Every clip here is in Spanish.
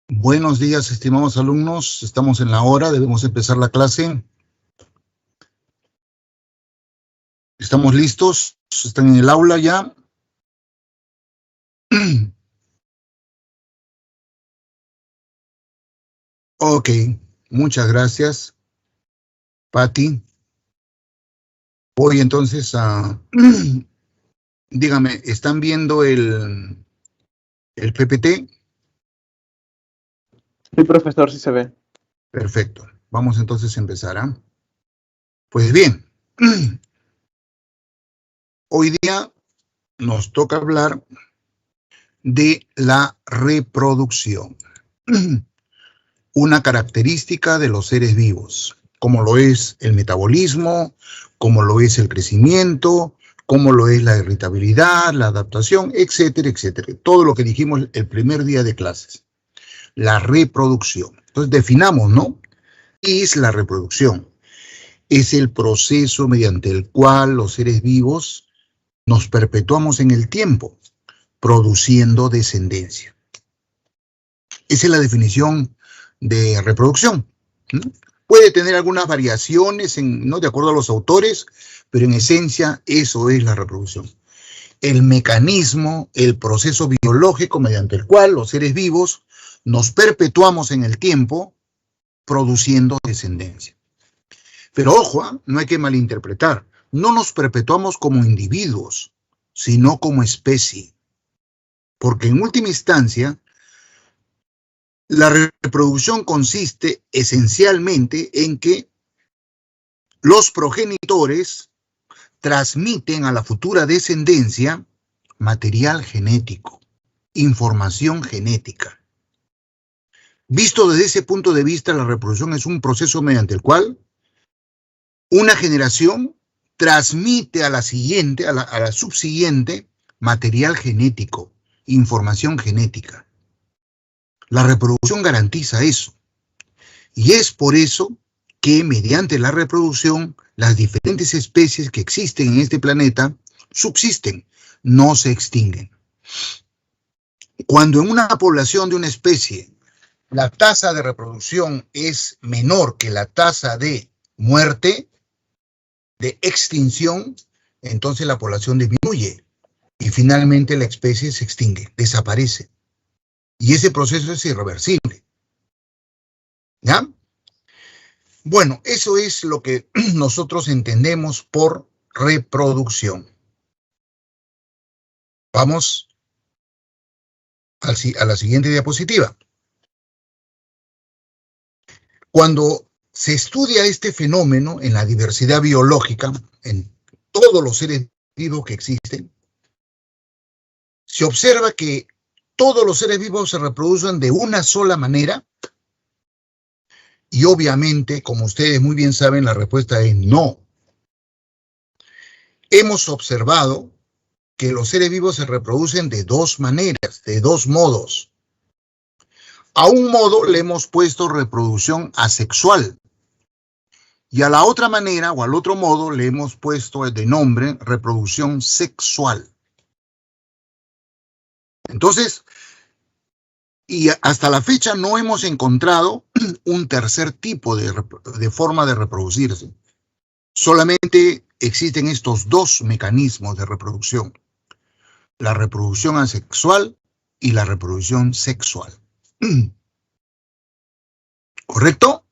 Buenos días, estimados alumnos. Estamos en la hora, debemos empezar la clase. ¿Estamos listos? ¿Están en el aula ya? Ok, muchas gracias, Patti. Voy entonces a... Dígame, ¿están viendo el PPT? Sí, profesor, sí se ve. Perfecto. Vamos entonces a empezar, ¿ah? Pues bien, hoy día nos toca hablar de la reproducción. Una característica de los seres vivos, como lo es el metabolismo, como lo es el crecimiento, como lo es la irritabilidad, la adaptación, etcétera, etcétera. Todo lo que dijimos el primer día de clases. La reproducción. Entonces definamos, ¿no? ¿Qué es la reproducción? Es el proceso mediante el cual los seres vivos nos perpetuamos en el tiempo, produciendo descendencia. Esa es la definición de reproducción. Puede tener algunas variaciones, ¿no? De acuerdo a los autores, pero en esencia eso es la reproducción. El mecanismo, el proceso biológico mediante el cual los seres vivos nos perpetuamos en el tiempo produciendo descendencia. Pero ojo, no hay que malinterpretar. No nos perpetuamos como individuos, sino como especie. Porque en última instancia, la reproducción consiste esencialmente en que los progenitores transmiten a la futura descendencia material genético, información genética. Visto desde ese punto de vista, la reproducción es un proceso mediante el cual una generación transmite a la siguiente, a la subsiguiente, material genético, información genética. La reproducción garantiza eso. Y es por eso que mediante la reproducción, las diferentes especies que existen en este planeta subsisten, no se extinguen. Cuando en una población de una especie la tasa de reproducción es menor que la tasa de muerte, de extinción, entonces la población disminuye y finalmente la especie se extingue, desaparece. Y ese proceso es irreversible. ¿Ya? Bueno, eso es lo que nosotros entendemos por reproducción. Vamos a la siguiente diapositiva. Cuando se estudia este fenómeno en la diversidad biológica, en todos los seres vivos que existen, se observa que todos los seres vivos se reproducen de una sola manera y obviamente, como ustedes muy bien saben, la respuesta es no. Hemos observado que los seres vivos se reproducen de dos maneras, de dos modos. A un modo le hemos puesto reproducción asexual y a la otra manera o al otro modo le hemos puesto de nombre reproducción sexual. Entonces, y hasta la fecha no hemos encontrado un tercer tipo de forma de reproducirse. Solamente existen estos dos mecanismos de reproducción: la reproducción asexual y la reproducción sexual. ¿Correcto?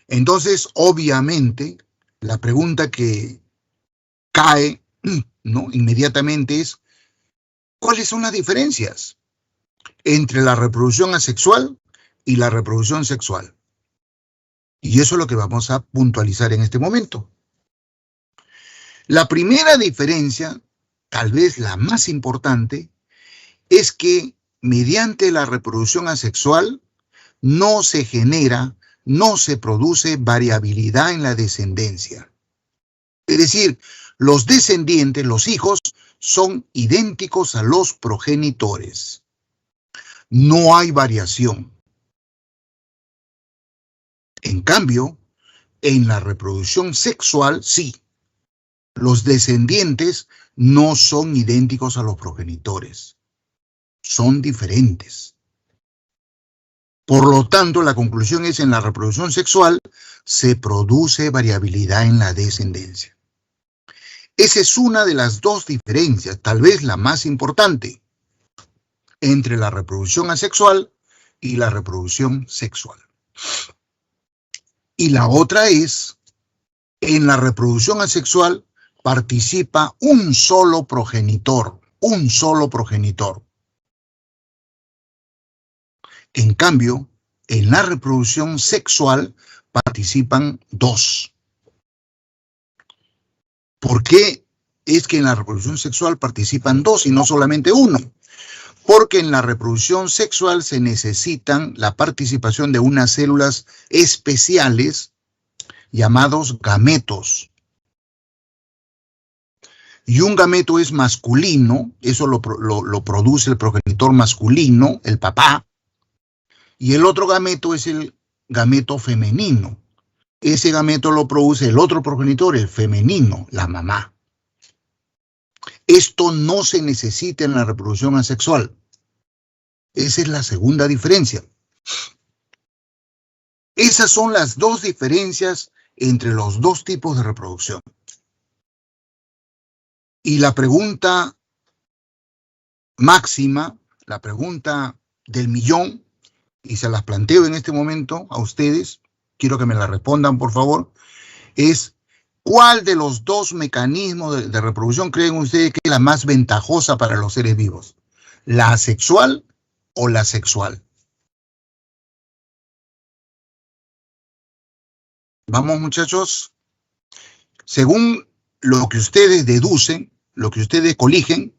Entonces, obviamente, la pregunta que cae, ¿no?, inmediatamente es, ¿cuáles son las diferencias entre la reproducción asexual y la reproducción sexual? Y eso es lo que vamos a puntualizar en este momento. La primera diferencia, tal vez la más importante, es que mediante la reproducción asexual no se genera, no se produce variabilidad en la descendencia. Es decir, los descendientes, los hijos, son idénticos a los progenitores. No hay variación. En cambio, en la reproducción sexual, sí. Los descendientes no son idénticos a los progenitores. Son diferentes. Por lo tanto, la conclusión es: en la reproducción sexual se produce variabilidad en la descendencia. Esa es una de las dos diferencias, tal vez la más importante, entre la reproducción asexual y la reproducción sexual. Y la otra es: en la reproducción asexual participa un solo progenitor, un solo progenitor. En cambio, en la reproducción sexual participan dos. ¿Por qué es que en la reproducción sexual participan dos y no solamente uno? Porque en la reproducción sexual se necesitan la participación de unas células especiales llamados gametos. Y un gameto es masculino, eso lo produce el progenitor masculino, el papá, y el otro gameto es el gameto femenino. Ese gameto lo produce el otro progenitor, el femenino, la mamá. Esto no se necesita en la reproducción asexual. Esa es la segunda diferencia. Esas son las dos diferencias entre los dos tipos de reproducción. Y la pregunta máxima, la pregunta del millón, y se las planteo en este momento a ustedes, quiero que me la respondan por favor, es: ¿cuál de los dos mecanismos de reproducción creen ustedes que es la más ventajosa para los seres vivos? ¿La asexual o la sexual? Vamos, muchachos. Según lo que ustedes deducen, lo que ustedes coligen,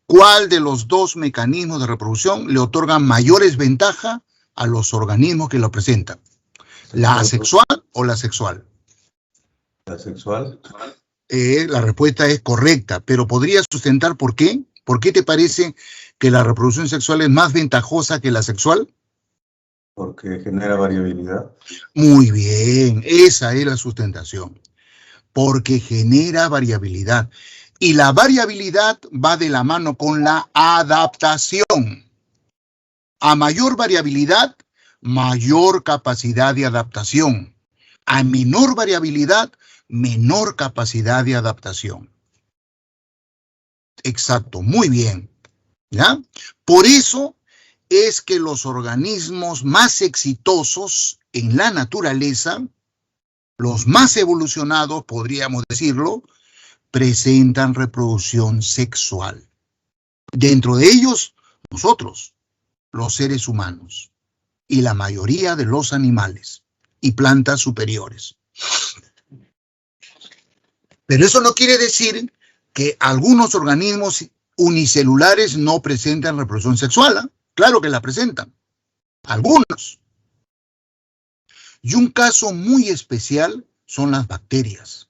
¿cuál de los dos mecanismos de reproducción le otorgan mayores ventajas a los organismos que lo presentan? ¿La asexual o la sexual? La sexual. La respuesta es correcta, pero ¿podrías sustentar por qué? ¿Por qué te parece que la reproducción sexual es más ventajosa que la sexual? Porque genera variabilidad. Muy bien, esa es la sustentación. Porque genera variabilidad. Y la variabilidad va de la mano con la adaptación. A mayor variabilidad, mayor capacidad de adaptación. A menor variabilidad, menor capacidad de adaptación. Exacto, muy bien. ¿Ya? Por eso es que los organismos más exitosos en la naturaleza, los más evolucionados, podríamos decirlo, presentan reproducción sexual. Dentro de ellos, nosotros, los seres humanos, y la mayoría de los animales y plantas superiores. Pero eso no quiere decir que algunos organismos unicelulares no presentan reproducción sexual, ¿eh? Claro que la presentan, algunos. Y un caso muy especial son las bacterias.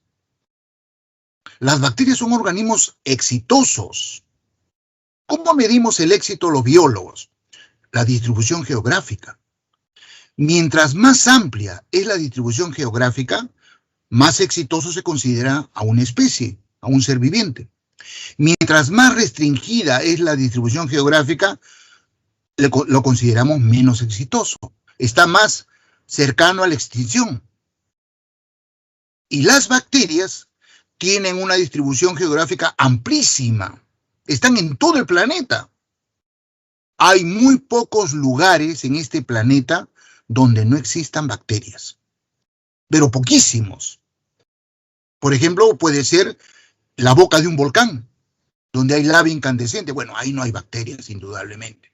Las bacterias son organismos exitosos. ¿Cómo medimos el éxito los biólogos? La distribución geográfica. Mientras más amplia es la distribución geográfica, más exitoso se considera a una especie, a un ser viviente. Mientras más restringida es la distribución geográfica, lo consideramos menos exitoso. Está más cercano a la extinción. Y las bacterias tienen una distribución geográfica amplísima. Están en todo el planeta. Hay muy pocos lugares en este planeta donde no existan bacterias. Pero poquísimos. Por ejemplo, puede ser la boca de un volcán, donde hay lava incandescente. Bueno, ahí no hay bacterias, indudablemente.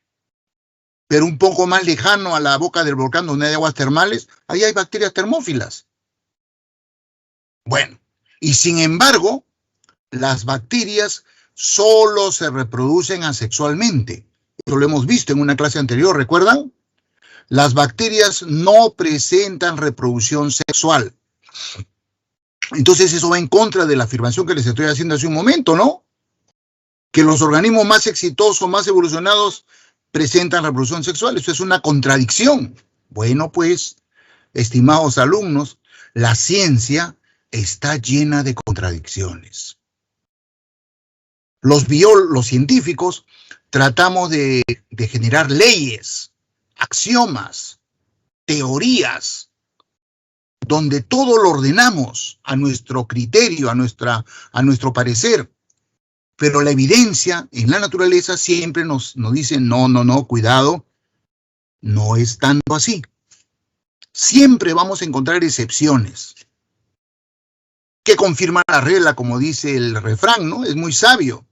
Pero un poco más lejano a la boca del volcán, donde hay aguas termales, ahí hay bacterias termófilas. Bueno, y sin embargo, las bacterias solo se reproducen asexualmente. Eso lo hemos visto en una clase anterior, ¿recuerdan? Las bacterias no presentan reproducción sexual. Entonces eso va en contra de la afirmación que les estoy haciendo hace un momento, ¿no? Que los organismos más exitosos, más evolucionados, presentan reproducción sexual. Eso es una contradicción. Bueno, pues, estimados alumnos, la ciencia está llena de contradicciones. Los científicos tratamos de generar leyes, axiomas, teorías, donde todo lo ordenamos a nuestro criterio, a nuestro parecer. Pero la evidencia en la naturaleza siempre nos dice, no, cuidado, no es tanto así. Siempre vamos a encontrar excepciones que confirman la regla, como dice el refrán, ¿no? Es muy sabio.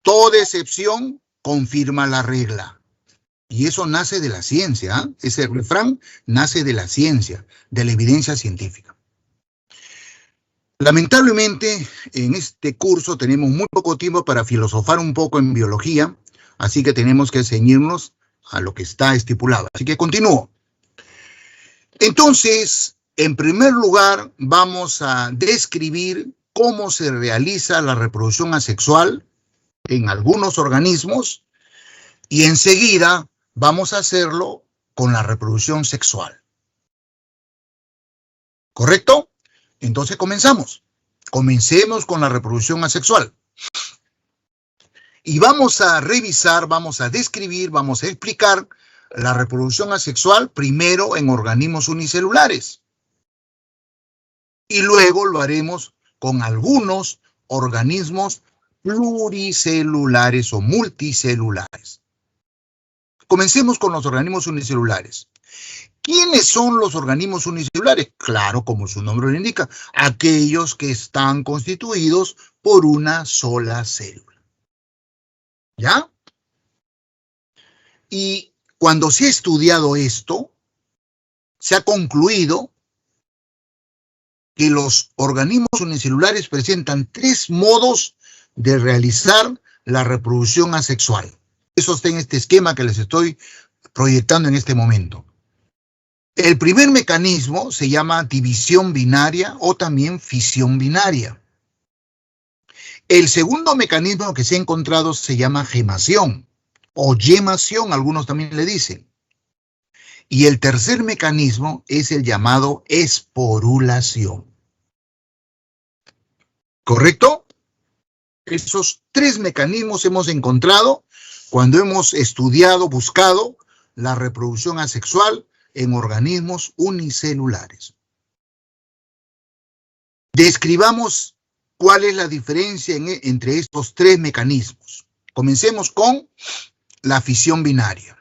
Toda excepción confirma la regla. Y eso nace de la ciencia, ¿eh? Ese refrán nace de la ciencia, de la evidencia científica. Lamentablemente, en este curso tenemos muy poco tiempo para filosofar un poco en biología, así que tenemos que ceñirnos a lo que está estipulado. Así que continúo. Entonces, en primer lugar, vamos a describir cómo se realiza la reproducción asexual en algunos organismos y enseguida vamos a hacerlo con la reproducción sexual. ¿Correcto? Entonces comenzamos. Comencemos con la reproducción asexual. Y vamos a revisar, vamos a describir, vamos a explicar la reproducción asexual primero en organismos unicelulares. Y luego lo haremos con algunos organismos pluricelulares o multicelulares. Comencemos con los organismos unicelulares. ¿Quiénes son los organismos unicelulares? Claro, como su nombre lo indica, aquellos que están constituidos por una sola célula. ¿Ya? Y cuando se ha estudiado esto, se ha concluido que los organismos unicelulares presentan 3 modos de realizar la reproducción asexual. Eso está en este esquema que les estoy proyectando en este momento. El primer mecanismo se llama división binaria o también fisión binaria. El segundo mecanismo que se ha encontrado se llama gemación o yemación, algunos también le dicen. Y el tercer mecanismo es el llamado esporulación. ¿Correcto? Esos 3 mecanismos hemos encontrado cuando hemos estudiado, buscado la reproducción asexual en organismos unicelulares. Describamos cuál es la diferencia entre estos 3 mecanismos. Comencemos con la fisión binaria.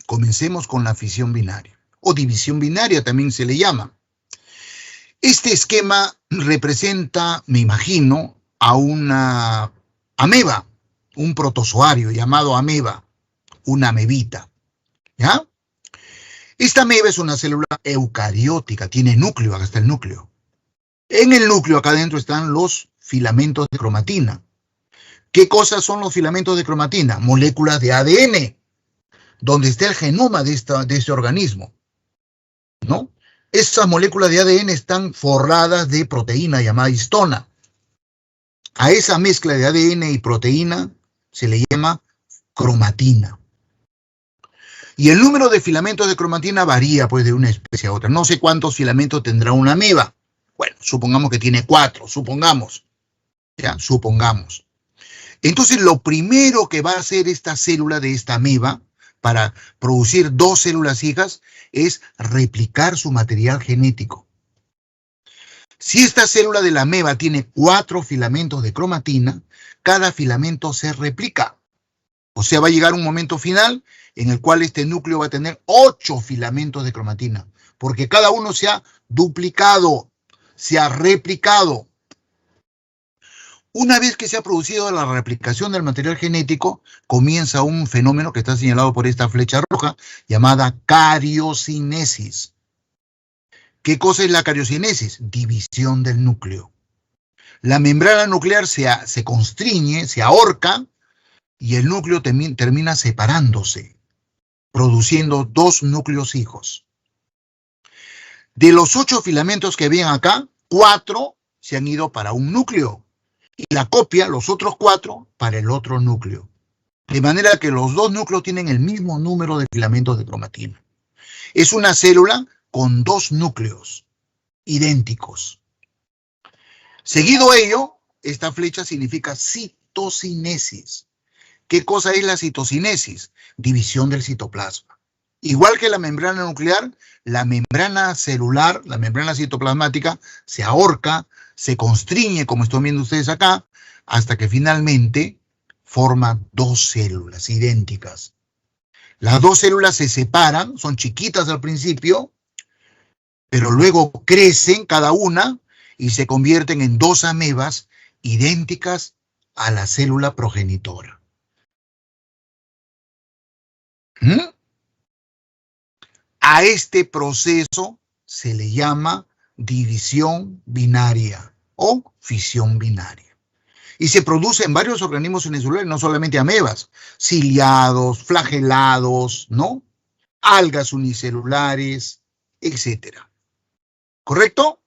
Comencemos con la fisión binaria, o división binaria también se le llama. Este esquema representa, me imagino, a una ameba, un protozoario llamado ameba, una amebita, ¿ya? Esta ameba es una célula eucariótica, tiene núcleo, acá está el núcleo. En el núcleo, acá adentro, están los filamentos de cromatina. ¿Qué cosas son los filamentos de cromatina? Moléculas de ADN, donde está el genoma de este organismo, ¿no? Estas moléculas de ADN están forradas de proteína llamada histona. A esa mezcla de ADN y proteína se le llama cromatina. Y el número de filamentos de cromatina varía pues de una especie a otra. No sé cuántos filamentos tendrá una ameba. Bueno, supongamos que tiene 4, supongamos. ¿Ya? Supongamos. Entonces, lo primero que va a hacer esta célula de esta ameba para producir 2 células hijas es replicar su material genético. Si esta célula de la ameba tiene 4 filamentos de cromatina, cada filamento se replica. O sea, va a llegar un momento final en el cual este núcleo va a tener 8 filamentos de cromatina, porque cada uno se ha duplicado, se ha replicado. Una vez que se ha producido la replicación del material genético, comienza un fenómeno que está señalado por esta flecha roja, llamada cariocinesis. ¿Qué cosa es la cariocinesis? División del núcleo. La membrana nuclear se constriñe, se ahorca, y el núcleo termina separándose, produciendo 2 núcleos hijos. De los 8 filamentos que ven acá, 4 se han ido para un núcleo, y la copia, los otros 4, para el otro núcleo. De manera que los 2 núcleos tienen el mismo número de filamentos de cromatina. Es una célula con 2 núcleos idénticos. Seguido ello, esta flecha significa citocinesis. ¿Qué cosa es la citocinesis? División del citoplasma. Igual que la membrana nuclear, la membrana celular, la membrana citoplasmática, se ahorca, se constriñe, como están viendo ustedes acá, hasta que finalmente forma dos células idénticas. Las dos células se separan, son chiquitas al principio, pero luego crecen cada una y se convierten en dos amebas idénticas a la célula progenitora. A este proceso se le llama división binaria o fisión binaria. Y se produce en varios organismos unicelulares, no solamente amebas, ciliados, flagelados, ¿no? Algas unicelulares, etc. ¿Correcto?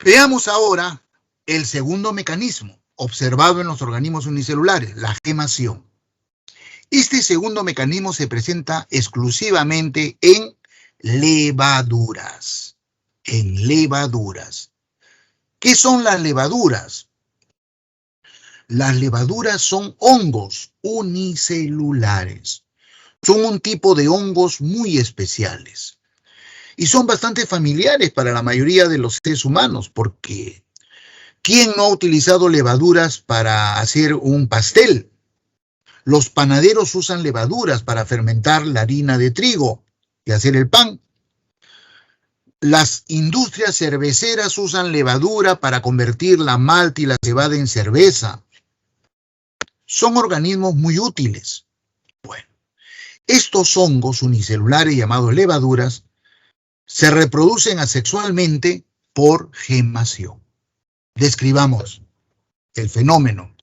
Veamos ahora el segundo mecanismo observado en los organismos unicelulares, la gemación. Este segundo mecanismo se presenta exclusivamente en levaduras. En levaduras. ¿Qué son las levaduras? Las levaduras son hongos unicelulares. Son un tipo de hongos muy especiales. Y son bastante familiares para la mayoría de los seres humanos, porque ¿quién no ha utilizado levaduras para hacer un pastel? Los panaderos usan levaduras para fermentar la harina de trigo y hacer el pan. Las industrias cerveceras usan levadura para convertir la malta y la cebada en cerveza. Son organismos muy útiles. Bueno, estos hongos unicelulares llamados levaduras se reproducen asexualmente por gemación. Describamos el fenómeno.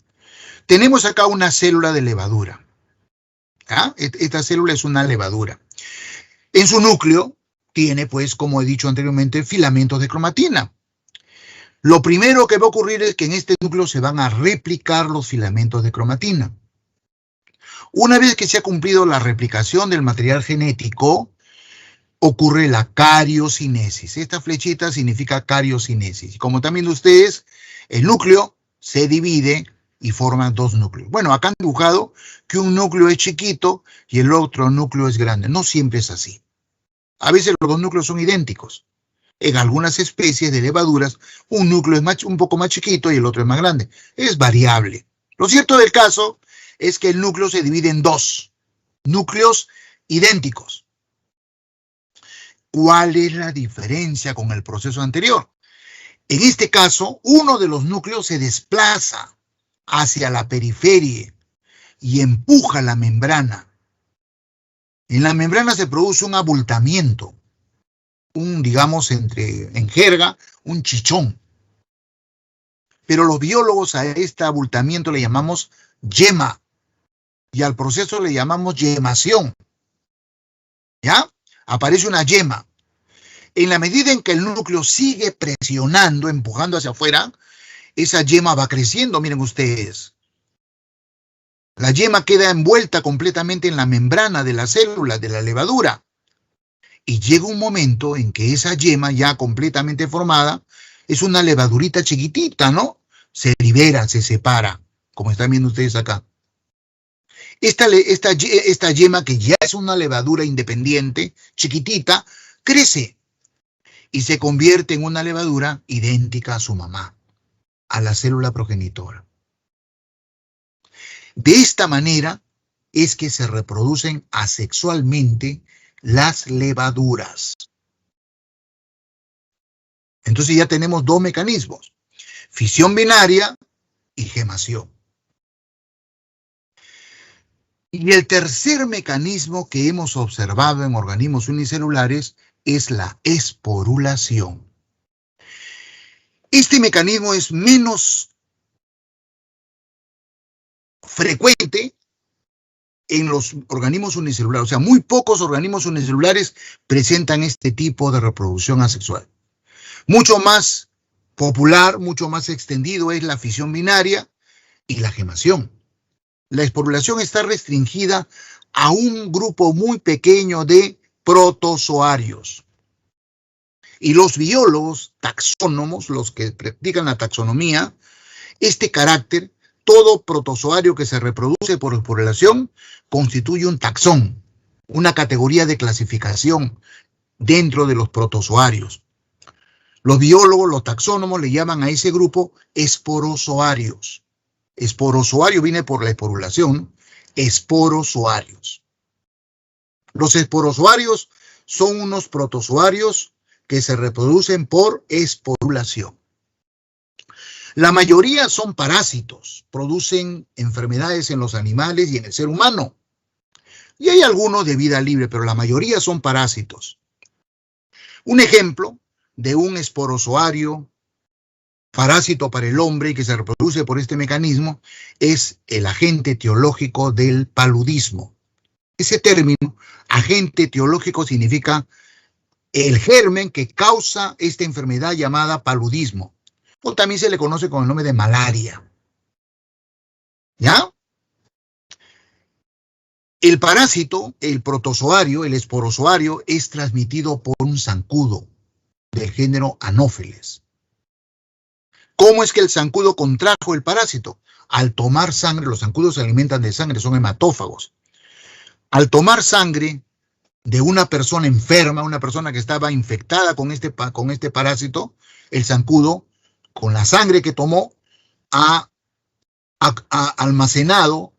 Tenemos acá una célula de levadura. ¿Ah? Esta célula es una levadura. En su núcleo tiene, pues, como he dicho anteriormente, filamentos de cromatina. Lo primero que va a ocurrir es que en este núcleo se van a replicar los filamentos de cromatina. Una vez que se ha cumplido la replicación del material genético, ocurre la cariocinesis. Esta flechita significa cariocinesis. Como están viendo ustedes, el núcleo se divide y forma dos núcleos. Bueno, acá han dibujado que un núcleo es chiquito y el otro núcleo es grande. No siempre es así. A veces los dos núcleos son idénticos. En algunas especies de levaduras, un núcleo es un poco más chiquito y el otro es más grande. Es variable. Lo cierto del caso es que el núcleo se divide en dos núcleos idénticos. ¿Cuál es la diferencia con el proceso anterior? En este caso, uno de los núcleos se desplaza hacia la periferia y empuja la membrana. En la membrana se produce un abultamiento, digamos, en jerga, un chichón. Pero los biólogos a este abultamiento le llamamos yema y al proceso le llamamos yemación. ¿Ya? Aparece una yema. En la medida en que el núcleo sigue presionando, empujando hacia afuera, esa yema va creciendo, miren ustedes. La yema queda envuelta completamente en la membrana de la célula, de la levadura. Y llega un momento en que esa yema ya completamente formada es una levadurita chiquitita, ¿no? Se libera, se separa, como están viendo ustedes acá. Esta yema, que ya es una levadura independiente, chiquitita, crece y se convierte en una levadura idéntica a su mamá, a la célula progenitora. De esta manera es que se reproducen asexualmente las levaduras. Entonces ya tenemos dos mecanismos, fisión binaria y gemación. Y el tercer mecanismo que hemos observado en organismos unicelulares es la esporulación. Este mecanismo es menos frecuente en los organismos unicelulares, o sea, muy pocos organismos unicelulares presentan este tipo de reproducción asexual. Mucho más popular, mucho más extendido es la fisión binaria y la gemación. La esporulación está restringida a un grupo muy pequeño de protozoarios. Y los biólogos taxónomos, los que practican la taxonomía, este carácter, todo protozoario que se reproduce por esporulación, constituye un taxón, una categoría de clasificación dentro de los protozoarios. Los biólogos, los taxónomos, le llaman a ese grupo esporozoarios. Esporozoario viene por la esporulación, ¿no? Esporozoarios. Los esporozoarios son unos protozoarios que se reproducen por esporulación. La mayoría son parásitos, producen enfermedades en los animales y en el ser humano. Y hay algunos de vida libre, pero la mayoría son parásitos. Un ejemplo de un esporozoario parásito para el hombre y que se reproduce por este mecanismo es el agente etiológico del paludismo. Ese término, agente etiológico, significa el germen que causa esta enfermedad llamada paludismo, o también se le conoce con el nombre de malaria. ¿Ya? El parásito, el protozoario, el esporozoario, es transmitido por un zancudo del género Anopheles. ¿Cómo es que el zancudo contrajo el parásito? Al tomar sangre, los zancudos se alimentan de sangre, son hematófagos. Al tomar sangre de una persona enferma, una persona que estaba infectada con este parásito, el zancudo, con la sangre que tomó, ha almacenado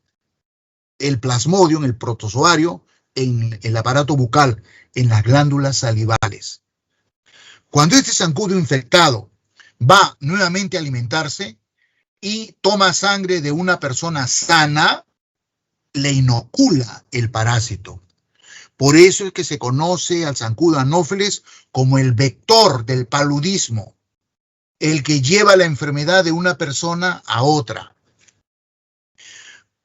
el plasmodium, el protozoario, en el aparato bucal, en las glándulas salivales. Cuando este zancudo infectado va nuevamente a alimentarse y toma sangre de una persona sana, le inocula el parásito. Por eso es que se conoce al zancudo Anopheles como el vector del paludismo, el que lleva la enfermedad de una persona a otra.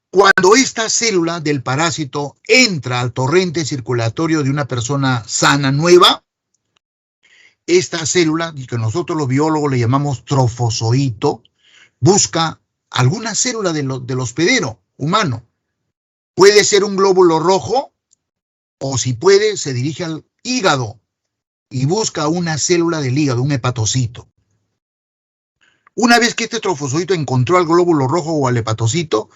Cuando esta célula del parásito entra al torrente circulatorio de una persona sana, nueva, esta célula, que nosotros los biólogos le llamamos trofozoito, busca alguna célula del hospedero humano. Puede ser un glóbulo rojo, o si puede, se dirige al hígado y busca una célula del hígado, un hepatocito. Una vez que este trofozoito encontró al glóbulo rojo o al hepatocito,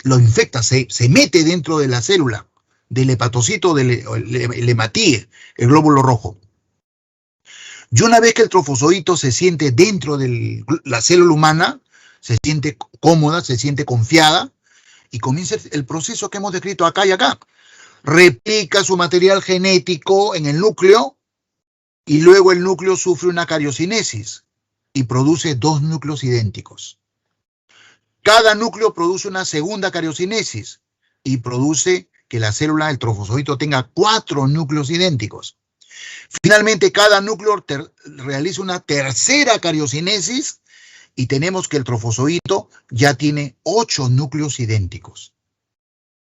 lo infecta, se mete dentro de la célula del hepatocito, del hematíe, el glóbulo rojo. Y una vez que el trofozoito se siente dentro de la célula humana, se siente cómoda, se siente confiada, y comienza el proceso que hemos descrito acá y acá. Replica su material genético en el núcleo, y luego el núcleo sufre una cariocinesis y produce dos núcleos idénticos. Cada núcleo produce una segunda cariocinesis y produce que la célula del trofozoito tenga 4 núcleos idénticos. Finalmente, cada núcleo realiza una tercera cariocinesis y tenemos que el trofozoito ya tiene 8 núcleos idénticos.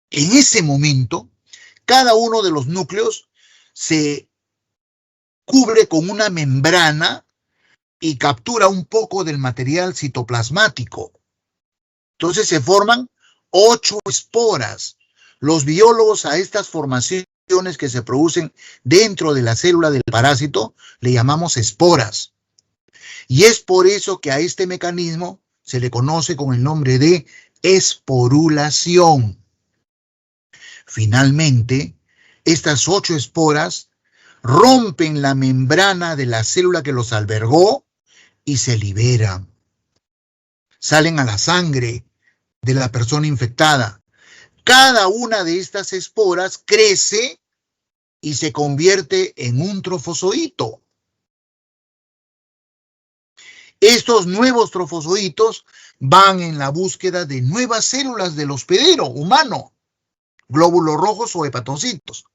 En ese momento, cada uno de los núcleos se cubre con una membrana y captura un poco del material citoplasmático. Entonces se forman 8 esporas. Los biólogos a estas formaciones que se producen dentro de la célula del parásito le llamamos esporas. Y es por eso que a este mecanismo se le conoce con el nombre de esporulación. Finalmente, estas 8 esporas rompen la membrana de la célula que los albergó y se liberan. Salen a la sangre de la persona infectada. Cada una de estas esporas crece y se convierte en un trofozoito. Estos nuevos trofozoitos van en la búsqueda de nuevas células del hospedero humano, glóbulos rojos o hepatocitos,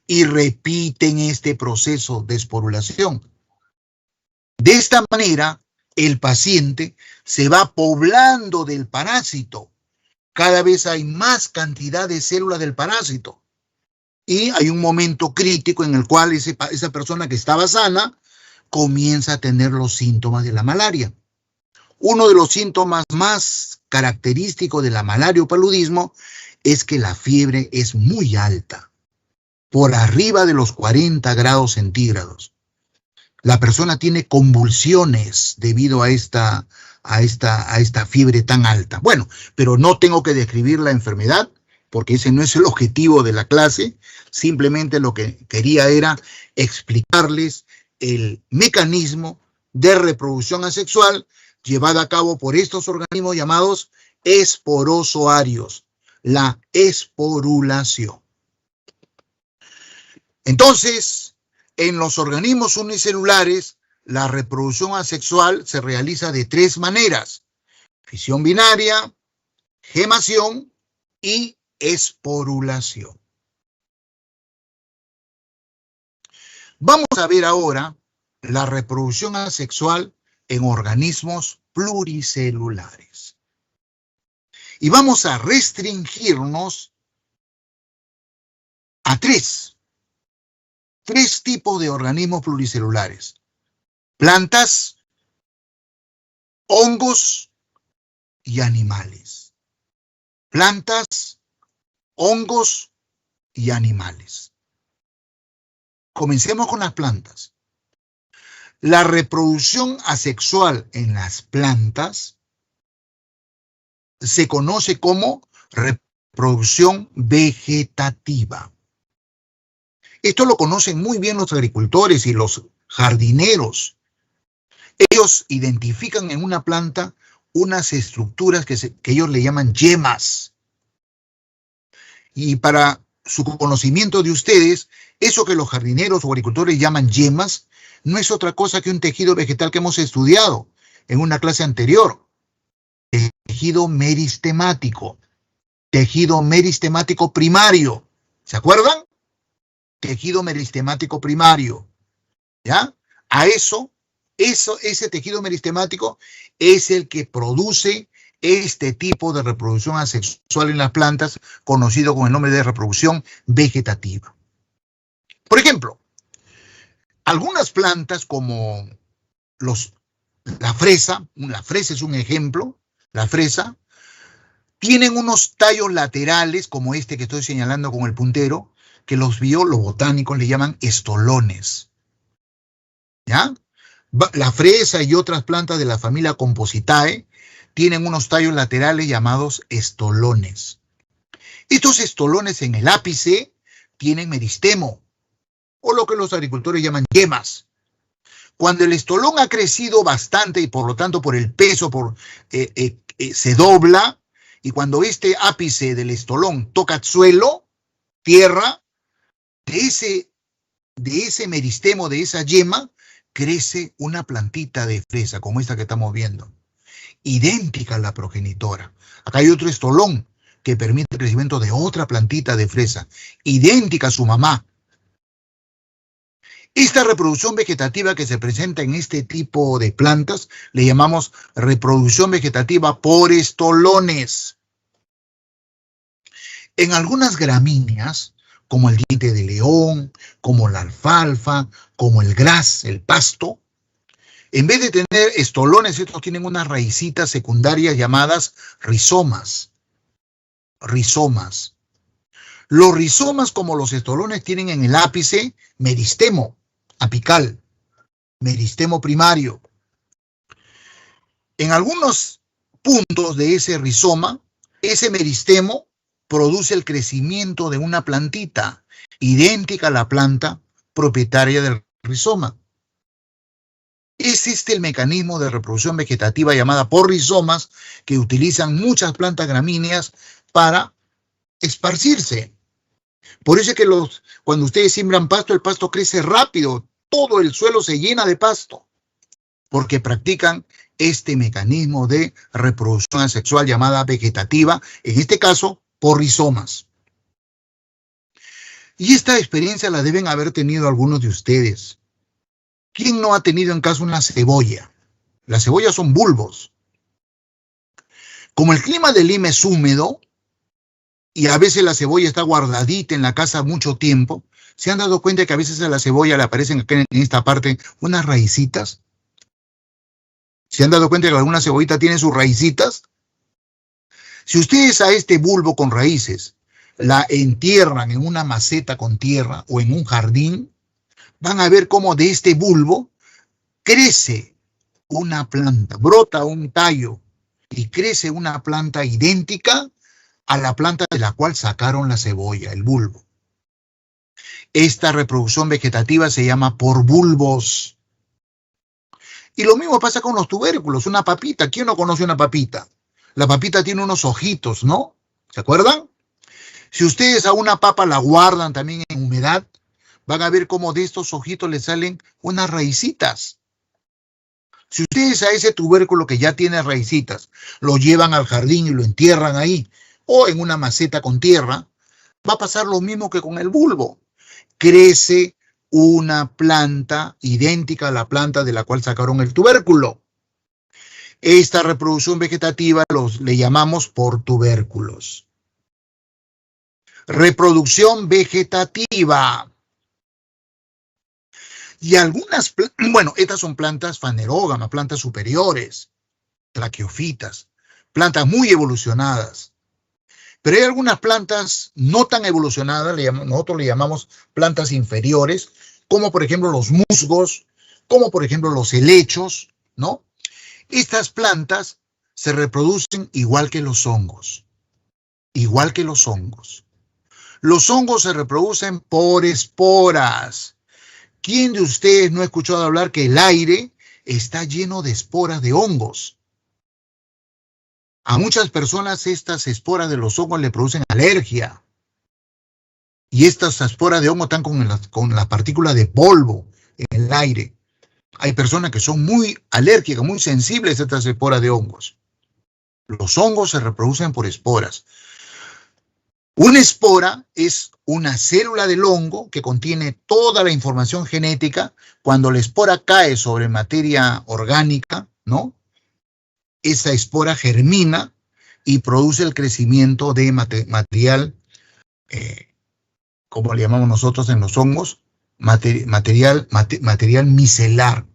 y repiten este proceso de esporulación. De esta manera, el paciente se va poblando del parásito. Cada vez hay más cantidad de células del parásito. Y hay un momento crítico en el cual esa persona que estaba sana comienza a tener los síntomas de la malaria. Uno de los síntomas más característicos de la malaria o paludismo es que la fiebre es muy alta, por arriba de los 40 grados centígrados. La persona tiene convulsiones debido a esta fiebre tan alta. Bueno, pero no tengo que describir la enfermedad, porque ese no es el objetivo de la clase. Simplemente lo que quería era explicarles el mecanismo de reproducción asexual llevada a cabo por estos organismos llamados esporozoarios, la esporulación. Entonces, en los organismos unicelulares, la reproducción asexual se realiza de tres maneras: fisión binaria, gemación y esporulación. Vamos a ver ahora la reproducción asexual en organismos pluricelulares. Y vamos a restringirnos a tres tipos de organismos pluricelulares: plantas, hongos y animales. Plantas, hongos y animales. Comencemos con las plantas. La reproducción asexual en las plantas se conoce como reproducción vegetativa. Esto lo conocen muy bien los agricultores y los jardineros. Ellos identifican en una planta unas estructuras que ellos le llaman yemas. Y para su conocimiento de ustedes, eso que los jardineros o agricultores llaman yemas no es otra cosa que un tejido vegetal que hemos estudiado en una clase anterior. Tejido meristemático primario. ¿Se acuerdan? Tejido meristemático primario. ¿Ya? A ese tejido meristemático es el que produce este tipo de reproducción asexual en las plantas, conocido con el nombre de reproducción vegetativa. Por ejemplo, algunas plantas como la fresa es un ejemplo, la fresa, tienen unos tallos laterales, como este que estoy señalando con el puntero, que los botánicos le llaman estolones. ¿Ya? La fresa y otras plantas de la familia Compositae tienen unos tallos laterales llamados estolones. Estos estolones en el ápice tienen meristemo, o lo que los agricultores llaman yemas. Cuando el estolón ha crecido bastante y por lo tanto por el peso se dobla, y cuando este ápice del estolón toca suelo, tierra, de ese meristemo, de esa yema, crece una plantita de fresa, como esta que estamos viendo, idéntica a la progenitora. Acá hay otro estolón que permite el crecimiento de otra plantita de fresa, idéntica a su mamá. Esta reproducción vegetativa que se presenta en este tipo de plantas le llamamos reproducción vegetativa por estolones. En algunas gramíneas, como el diente de león, como la alfalfa, como el gras, el pasto, en vez de tener estolones, estos tienen unas raicitas secundarias llamadas rizomas. Rizomas. Los rizomas, como los estolones, tienen en el ápice meristemo apical, meristemo primario. En algunos puntos de ese rizoma, ese meristemo produce el crecimiento de una plantita, idéntica a la planta propietaria del rizoma. Es este el mecanismo de reproducción vegetativa llamada por rizomas que utilizan muchas plantas gramíneas para esparcirse. Por eso es que cuando ustedes siembran pasto, el pasto crece rápido, todo el suelo se llena de pasto, porque practican este mecanismo de reproducción asexual llamada vegetativa, en este caso por rizomas. Y esta experiencia la deben haber tenido algunos de ustedes. ¿Quién no ha tenido en casa una cebolla? Las cebollas son bulbos. Como el clima de Lima es húmedo, y a veces la cebolla está guardadita en la casa mucho tiempo, ¿se han dado cuenta que a veces a la cebolla le aparecen acá en esta parte unas raicitas? ¿Se han dado cuenta que alguna cebollita tiene sus raicitas? Si ustedes a este bulbo con raíces la entierran en una maceta con tierra o en un jardín, van a ver cómo de este bulbo crece una planta, brota un tallo y crece una planta idéntica a la planta de la cual sacaron la cebolla, el bulbo. Esta reproducción vegetativa se llama por bulbos. Y lo mismo pasa con los tubérculos, una papita. ¿Quién no conoce una papita? La papita tiene unos ojitos, ¿no? ¿Se acuerdan? Si ustedes a una papa la guardan también en humedad, van a ver cómo de estos ojitos le salen unas raicitas. Si ustedes a ese tubérculo que ya tiene raicitas lo llevan al jardín y lo entierran ahí, o en una maceta con tierra, va a pasar lo mismo que con el bulbo. Crece una planta idéntica a la planta de la cual sacaron el tubérculo. Esta reproducción vegetativa le llamamos por tubérculos. Reproducción vegetativa. Y algunas, bueno, estas son plantas fanerógamas, plantas superiores, traqueofitas, plantas muy evolucionadas. Pero hay algunas plantas no tan evolucionadas, nosotros le llamamos plantas inferiores, como por ejemplo los musgos, como por ejemplo los helechos, ¿no? Estas plantas se reproducen igual que los hongos. Igual que los hongos. Los hongos se reproducen por esporas. ¿Quién de ustedes no ha escuchado hablar que el aire está lleno de esporas de hongos? A muchas personas estas esporas de los hongos le producen alergia. Y estas esporas de hongo están con las partículas de polvo en el aire. Hay personas que son muy alérgicas, muy sensibles a estas esporas de hongos. Los hongos se reproducen por esporas. Una espora es una célula del hongo que contiene toda la información genética. Cuando la espora cae sobre materia orgánica, ¿no? Esa espora germina y produce el crecimiento de material, como le llamamos nosotros en los hongos, material micelar.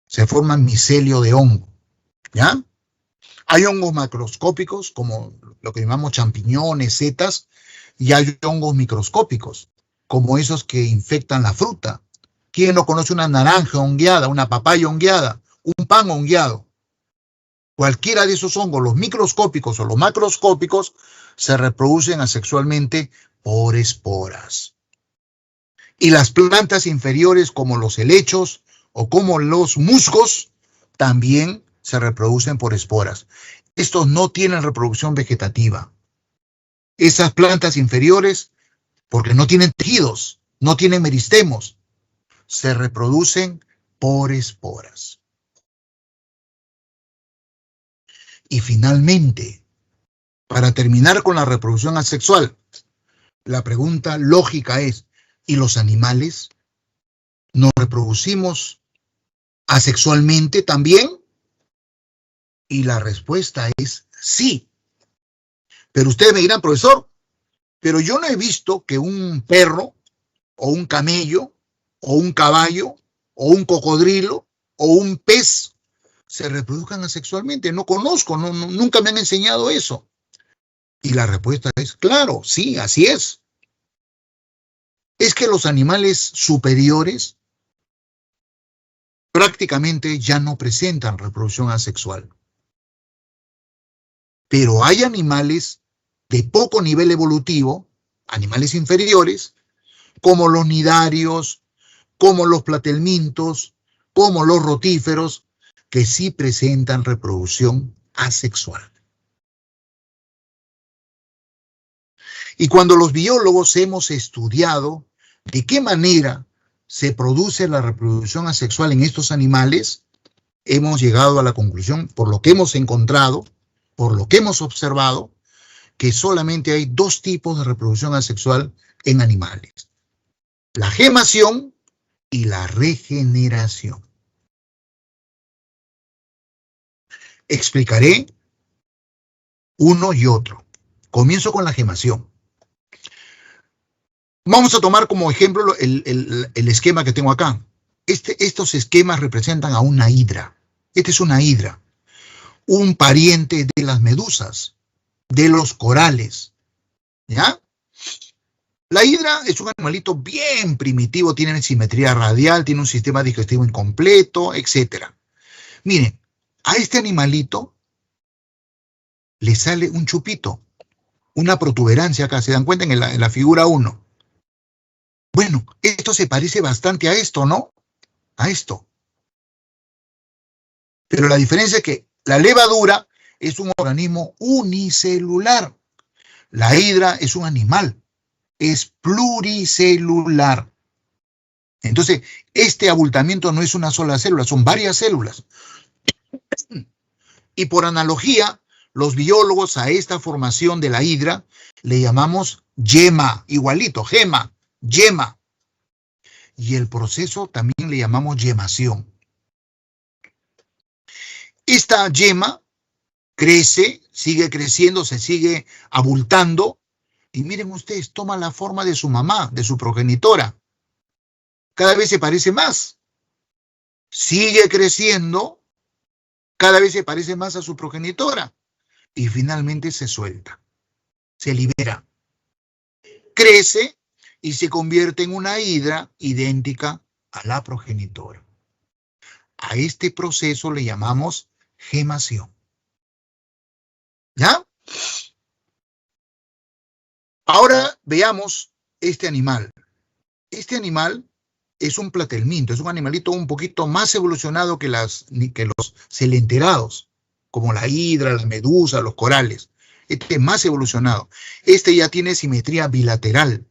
Se forma micelio de hongo, ¿ya? Hay hongos macroscópicos, como lo que llamamos champiñones, setas, y hay hongos microscópicos, como esos que infectan la fruta. ¿Quién no conoce una naranja hongueada, una papaya hongueada, un pan hongueado? Cualquiera de esos hongos, los microscópicos o los macroscópicos, se reproducen asexualmente por esporas. Y las plantas inferiores, como los helechos o como los musgos, también se reproducen por esporas. Estos no tienen reproducción vegetativa. Esas plantas inferiores, porque no tienen tejidos, no tienen meristemos, se reproducen por esporas. Y finalmente, para terminar con la reproducción asexual, la pregunta lógica es, ¿y los animales? ¿Nos reproducimos asexualmente también? Y la respuesta es sí. Pero ustedes me dirán, profesor, pero yo no he visto que un perro, o un camello, o un caballo, o un cocodrilo, o un pez se reproduzcan asexualmente. No conozco, nunca me han enseñado eso. Y la respuesta es, claro, sí, así es. Es que los animales superiores prácticamente ya no presentan reproducción asexual. Pero hay animales de poco nivel evolutivo, animales inferiores, como los nidarios, como los platelmintos, como los rotíferos, que sí presentan reproducción asexual. Y cuando los biólogos hemos estudiado de qué manera se produce la reproducción asexual en estos animales, hemos llegado a la conclusión, por lo que hemos encontrado, por lo que hemos observado, que solamente hay dos tipos de reproducción asexual en animales: la gemación y la regeneración. Explicaré uno y otro. Comienzo con la gemación. Vamos a tomar como ejemplo el esquema que tengo acá. Estos esquemas representan a una hidra. Esta es una hidra, un pariente de las medusas, de los corales, ¿ya? La hidra es un animalito bien primitivo, tiene simetría radial, tiene un sistema digestivo incompleto, etc. Miren, a este animalito le sale un chupito. una protuberancia acá, ¿se dan cuenta en la figura 1? Bueno, esto se parece bastante a esto, ¿no? A esto. Pero la diferencia es que la levadura es un organismo unicelular. La hidra es un animal, es pluricelular. Entonces, este abultamiento no es una sola célula, son varias células. Y por analogía, los biólogos a esta formación de la hidra le llamamos yema, igualito, gema, yema. Y el proceso también le llamamos yemación. Esta yema crece, sigue creciendo, se sigue abultando. Y miren ustedes, toma la forma de su mamá, de su progenitora. Cada vez se parece más. Sigue creciendo, cada vez se parece más a su progenitora. Y finalmente se suelta, se libera. Crece y se convierte en una hidra idéntica a la progenitora. A este proceso le llamamos gemación. ¿Ya? Ahora veamos este animal. Este animal es un platelminto, es un animalito un poquito más evolucionado que los celenterados, como la hidra, la medusa, los corales. Este es más evolucionado. Este ya tiene simetría bilateral,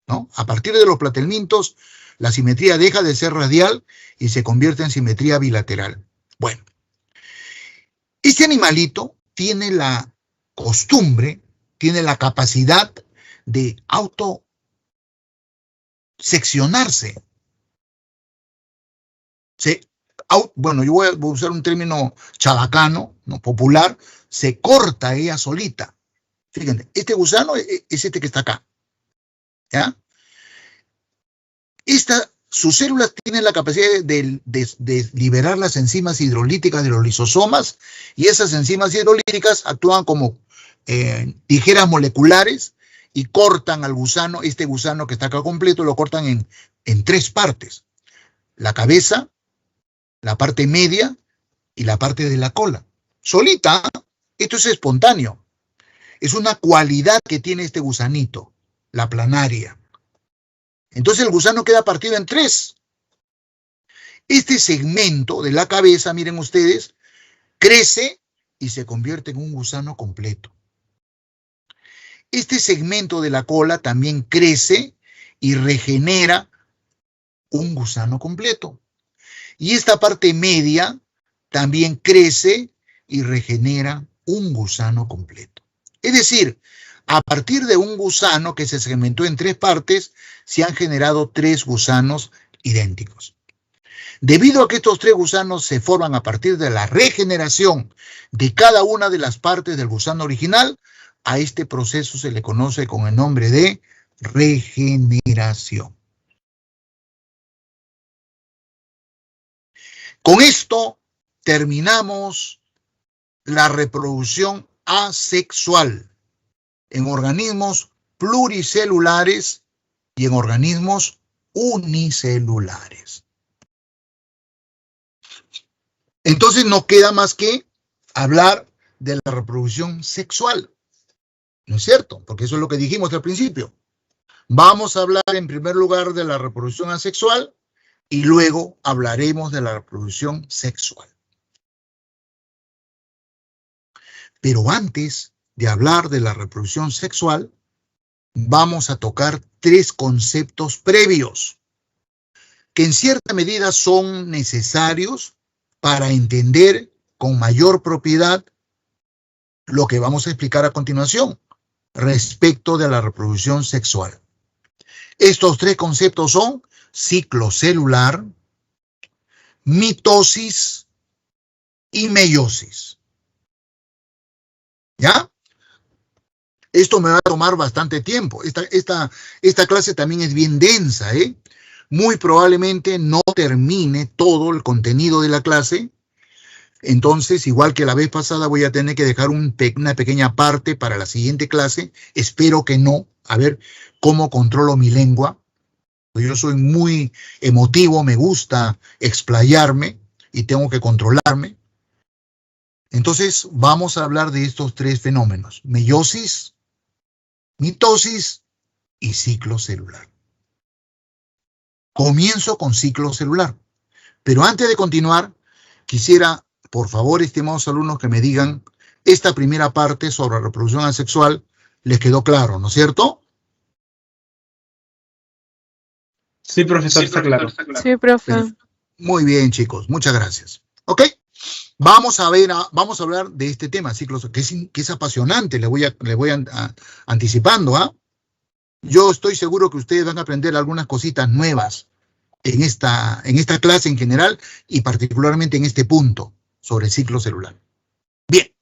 ¿no? A partir de los platelmintos, la simetría deja de ser radial y se convierte en simetría bilateral. Bueno, este animalito tiene la costumbre, tiene la capacidad de autoseccionarse. Bueno, yo voy a usar un término chabacano, no popular, se corta ella solita. Fíjense, este gusano es este que está acá. ¿Ya? Sus células tienen la capacidad de liberar las enzimas hidrolíticas de los lisosomas, y esas enzimas hidrolíticas actúan como tijeras moleculares y cortan al gusano. Este gusano que está acá completo lo cortan en 3 partes. La cabeza, la parte media y la parte de la cola. Solita, esto es espontáneo. Es una cualidad que tiene este gusanito, la planaria. Entonces el gusano queda partido en 3. Este segmento de la cabeza, miren ustedes, crece y se convierte en un gusano completo. Este segmento de la cola también crece y regenera un gusano completo. Y esta parte media también crece y regenera un gusano completo. Es decir, a partir de un gusano que se segmentó en 3 partes, se han generado 3 gusanos idénticos. Debido a que estos 3 gusanos se forman a partir de la regeneración de cada una de las partes del gusano original, a este proceso se le conoce con el nombre de regeneración. Con esto terminamos la reproducción asexual en organismos pluricelulares y en organismos unicelulares. Entonces no queda más que hablar de la reproducción sexual, ¿no es cierto? Porque eso es lo que dijimos al principio. Vamos a hablar en primer lugar de la reproducción asexual y luego hablaremos de la reproducción sexual. Pero antes de hablar de la reproducción sexual, vamos a tocar 3 conceptos previos que en cierta medida son necesarios para entender con mayor propiedad lo que vamos a explicar a continuación respecto de la reproducción sexual. Estos 3 conceptos son ciclo celular, mitosis y meiosis. ¿Ya? Esto me va a tomar bastante tiempo. Esta clase también es bien densa, ¿eh? Muy probablemente no termine todo el contenido de la clase. Entonces, igual que la vez pasada, voy a tener que dejar una pequeña parte para la siguiente clase. Espero que no. A ver cómo controlo mi lengua. Yo soy muy emotivo, me gusta explayarme y tengo que controlarme. Entonces, vamos a hablar de estos 3 fenómenos: meiosis, mitosis y ciclo celular. Comienzo con ciclo celular. Pero antes de continuar, quisiera, por favor, estimados alumnos, que me digan esta primera parte sobre reproducción asexual. ¿Les quedó claro, no es cierto? Sí, profesor, está claro. Sí, profe. Muy bien, chicos, muchas gracias. ¿Ok? Vamos a hablar de este tema, ciclos, que es apasionante, le voy anticipando, ¿ah? Yo estoy seguro que ustedes van a aprender algunas cositas nuevas en esta clase en general y particularmente en este punto sobre el ciclo celular. Bien.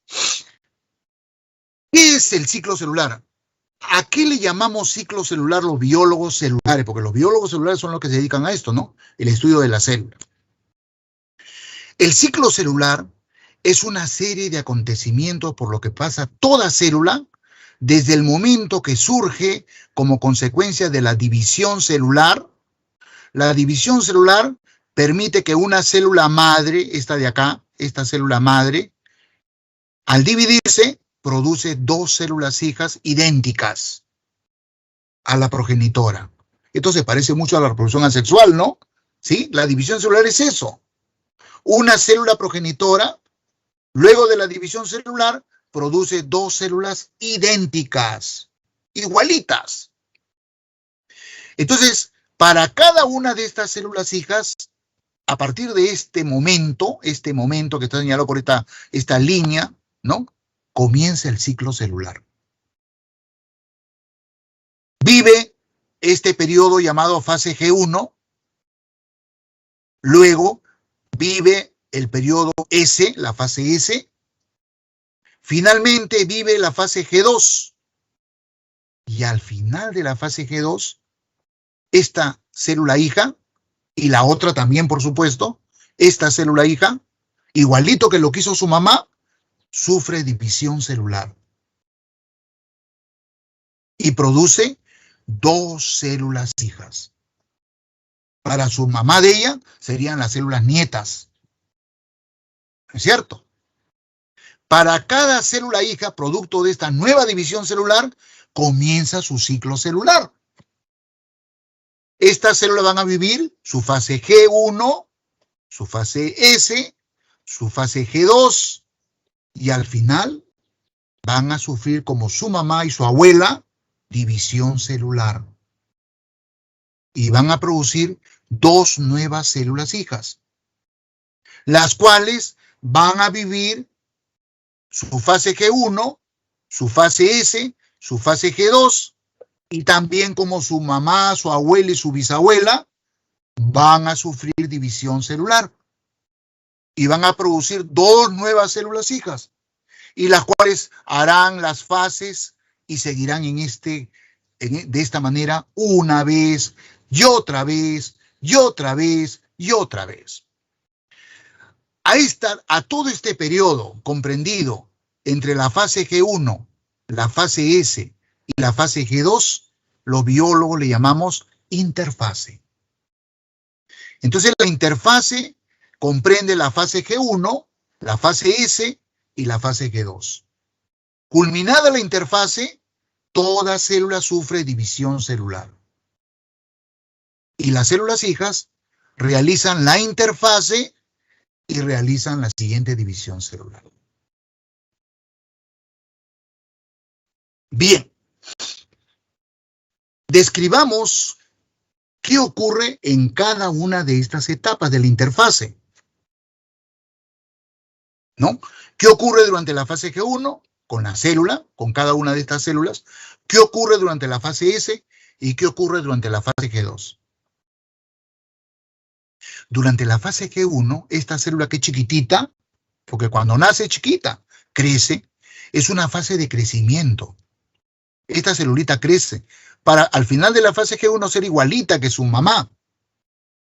¿Qué es el ciclo celular? ¿A qué le llamamos ciclo celular los biólogos celulares? Porque los biólogos celulares son los que se dedican a esto, ¿no? El estudio de la célula. El ciclo celular es una serie de acontecimientos por lo que pasa toda célula desde el momento que surge como consecuencia de la división celular. La división celular permite que una célula madre, esta de acá, esta célula madre, al dividirse, produce dos células hijas idénticas a la progenitora. Esto se parece mucho a la reproducción asexual, ¿no? ¿Sí? La división celular es eso. Una célula progenitora, luego de la división celular, produce dos células idénticas, igualitas. Entonces, para cada una de estas células hijas, a partir de este momento que está señalado por esta línea, ¿no? Comienza el ciclo celular. Vive este periodo llamado fase G1, luego vive el periodo S, la fase S, finalmente vive la fase G2, y al final de la fase G2, esta célula hija, y la otra también, por supuesto, esta célula hija, igualito que lo que hizo su mamá, sufre división celular y produce dos células hijas. Para su mamá de ella serían las células nietas. ¿Es cierto? Para cada célula hija, producto de esta nueva división celular, comienza su ciclo celular. Estas células van a vivir su fase G1, su fase S, su fase G2, y al final van a sufrir, como su mamá y su abuela, división celular. Y van a producir dos nuevas células hijas, las cuales van a vivir su fase G1, su fase S, su fase G2, y también como su mamá, su abuela y su bisabuela, van a sufrir división celular. Y van a producir dos nuevas células hijas, y las cuales harán las fases y seguirán de esta manera una vez, y otra vez, y otra vez, y otra vez. A todo este periodo comprendido entre la fase G1, la fase S y la fase G2, los biólogos le llamamos interfase. Entonces la interfase comprende la fase G1, la fase S y la fase G2. Culminada la interfase, toda célula sufre división celular. Y las células hijas realizan la interfase y realizan la siguiente división celular. Bien. Describamos qué ocurre en cada una de estas etapas de la interfase, ¿no? ¿Qué ocurre durante la fase G1 con la célula, con cada una de estas células? ¿Qué ocurre durante la fase S? ¿Y qué ocurre durante la fase G2? Durante la fase G1, esta célula que es chiquitita, porque cuando nace chiquita, crece, es una fase de crecimiento. Esta celulita crece para al final de la fase G1 ser igualita que su mamá.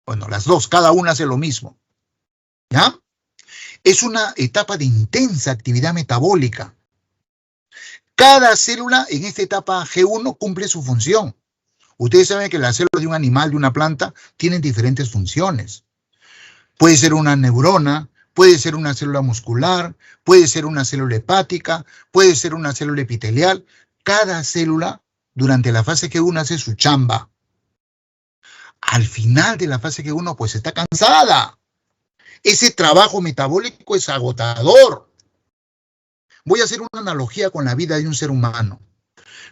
Bueno, las dos, cada una hace lo mismo. ¿Ya? Es una etapa de intensa actividad metabólica. Cada célula en esta etapa G1 cumple su función. Ustedes saben que las células de un animal, de una planta, tienen diferentes funciones. Puede ser una neurona, puede ser una célula muscular, puede ser una célula hepática, puede ser una célula epitelial. Cada célula durante la fase G1 hace su chamba. Al final de la fase G1, pues está cansada. Ese trabajo metabólico es agotador. Voy a hacer una analogía con la vida de un ser humano.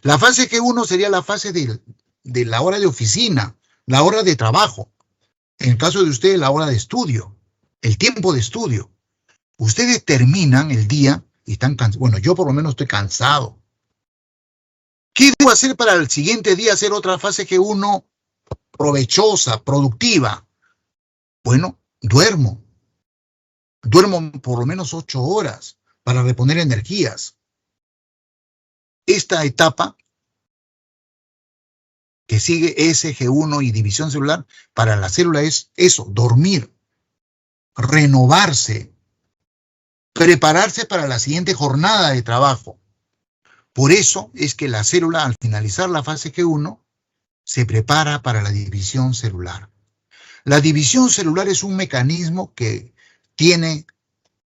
La fase G1 sería la fase de la hora de oficina, la hora de trabajo. En el caso de ustedes, la hora de estudio, el tiempo de estudio. Ustedes terminan el día y están cansados. Bueno, yo por lo menos estoy cansado. ¿Qué debo hacer para el siguiente día hacer otra fase G1 provechosa, productiva? Bueno, duermo. Duermo por lo menos 8 horas para reponer energías. Esta etapa que sigue SG1 y división celular para la célula es eso, dormir, renovarse, prepararse para la siguiente jornada de trabajo. Por eso es que la célula, al finalizar la fase G1, se prepara para la división celular. La división celular es un mecanismo que tiene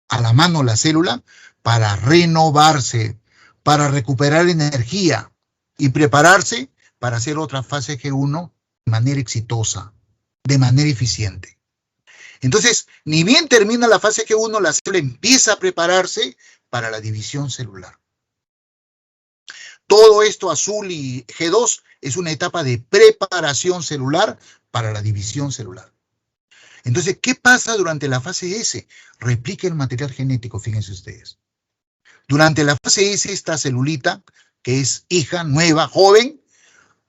a la mano la célula para renovarse, para recuperar energía y prepararse para hacer otra fase G1 de manera exitosa, de manera eficiente. Entonces, ni bien termina la fase G1, la célula empieza a prepararse para la división celular. Todo esto azul y G2 es una etapa de preparación celular para la división celular. Entonces, ¿qué pasa durante la fase S? Replica el material genético, fíjense ustedes. Durante la fase S, esta celulita, que es hija, nueva, joven,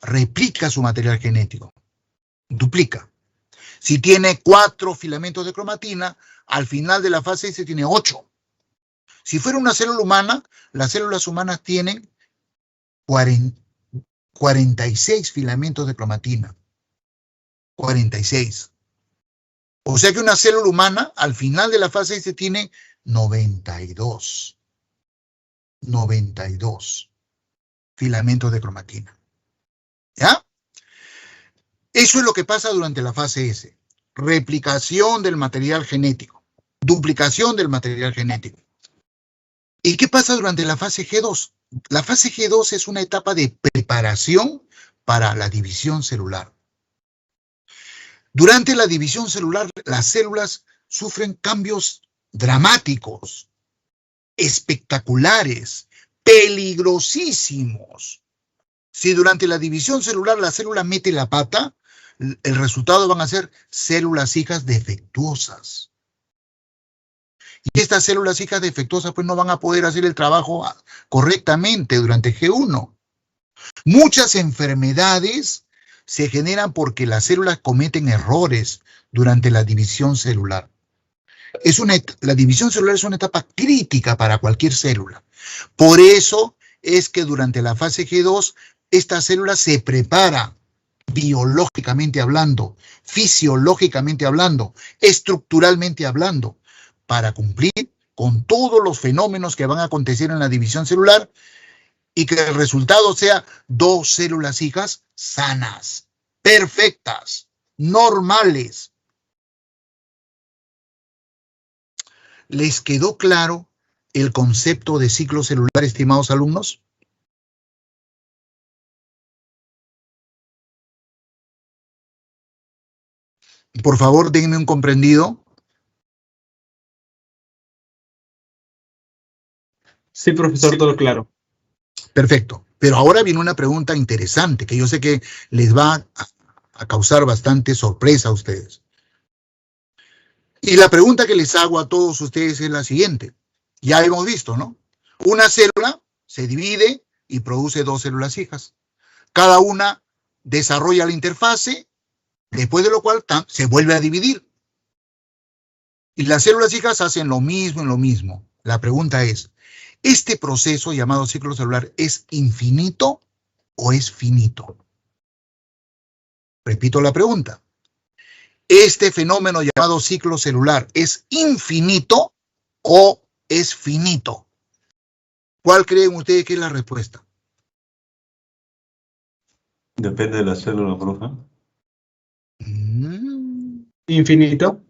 replica su material genético, duplica. Si tiene 4 filamentos de cromatina, al final de la fase S tiene 8. Si fuera una célula humana, las células humanas tienen 46 filamentos de cromatina. 46. O sea que una célula humana, al final de la fase S, tiene 92. 92 filamentos de cromatina. ¿Ya? Eso es lo que pasa durante la fase S. Replicación del material genético. Duplicación del material genético. ¿Y qué pasa durante la fase G2? La fase G2 es una etapa de preparación para la división celular. Durante la división celular, las células sufren cambios dramáticos, espectaculares, peligrosísimos. Si durante la división celular la célula mete la pata, el resultado van a ser células hijas defectuosas. Y estas células hijas defectuosas pues no van a poder hacer el trabajo correctamente durante G1. Muchas enfermedades se generan porque las células cometen errores durante la división celular. La división celular es una etapa crítica para cualquier célula. Por eso es que durante la fase G2, esta célula se prepara biológicamente hablando, fisiológicamente hablando, estructuralmente hablando, para cumplir con todos los fenómenos que van a acontecer en la división celular y que el resultado sea 2 células hijas sanas, perfectas, normales. ¿Les quedó claro el concepto de ciclo celular, estimados alumnos? Por favor, denme un comprendido. Sí, profesor, todo claro. Perfecto. Pero ahora viene una pregunta interesante que yo sé que les va a causar bastante sorpresa a ustedes. Y la pregunta que les hago a todos ustedes es la siguiente. Ya hemos visto, ¿no? Una célula se divide y produce 2 células hijas. Cada una desarrolla la interfase, después de lo cual se vuelve a dividir. Y las células hijas hacen lo mismo y lo mismo. La pregunta es, ¿este proceso llamado ciclo celular es infinito o es finito? Repito la pregunta. ¿Este fenómeno llamado ciclo celular es infinito o es finito? ¿Cuál creen ustedes que es la respuesta? Depende de la célula, profe. ¿Infinito?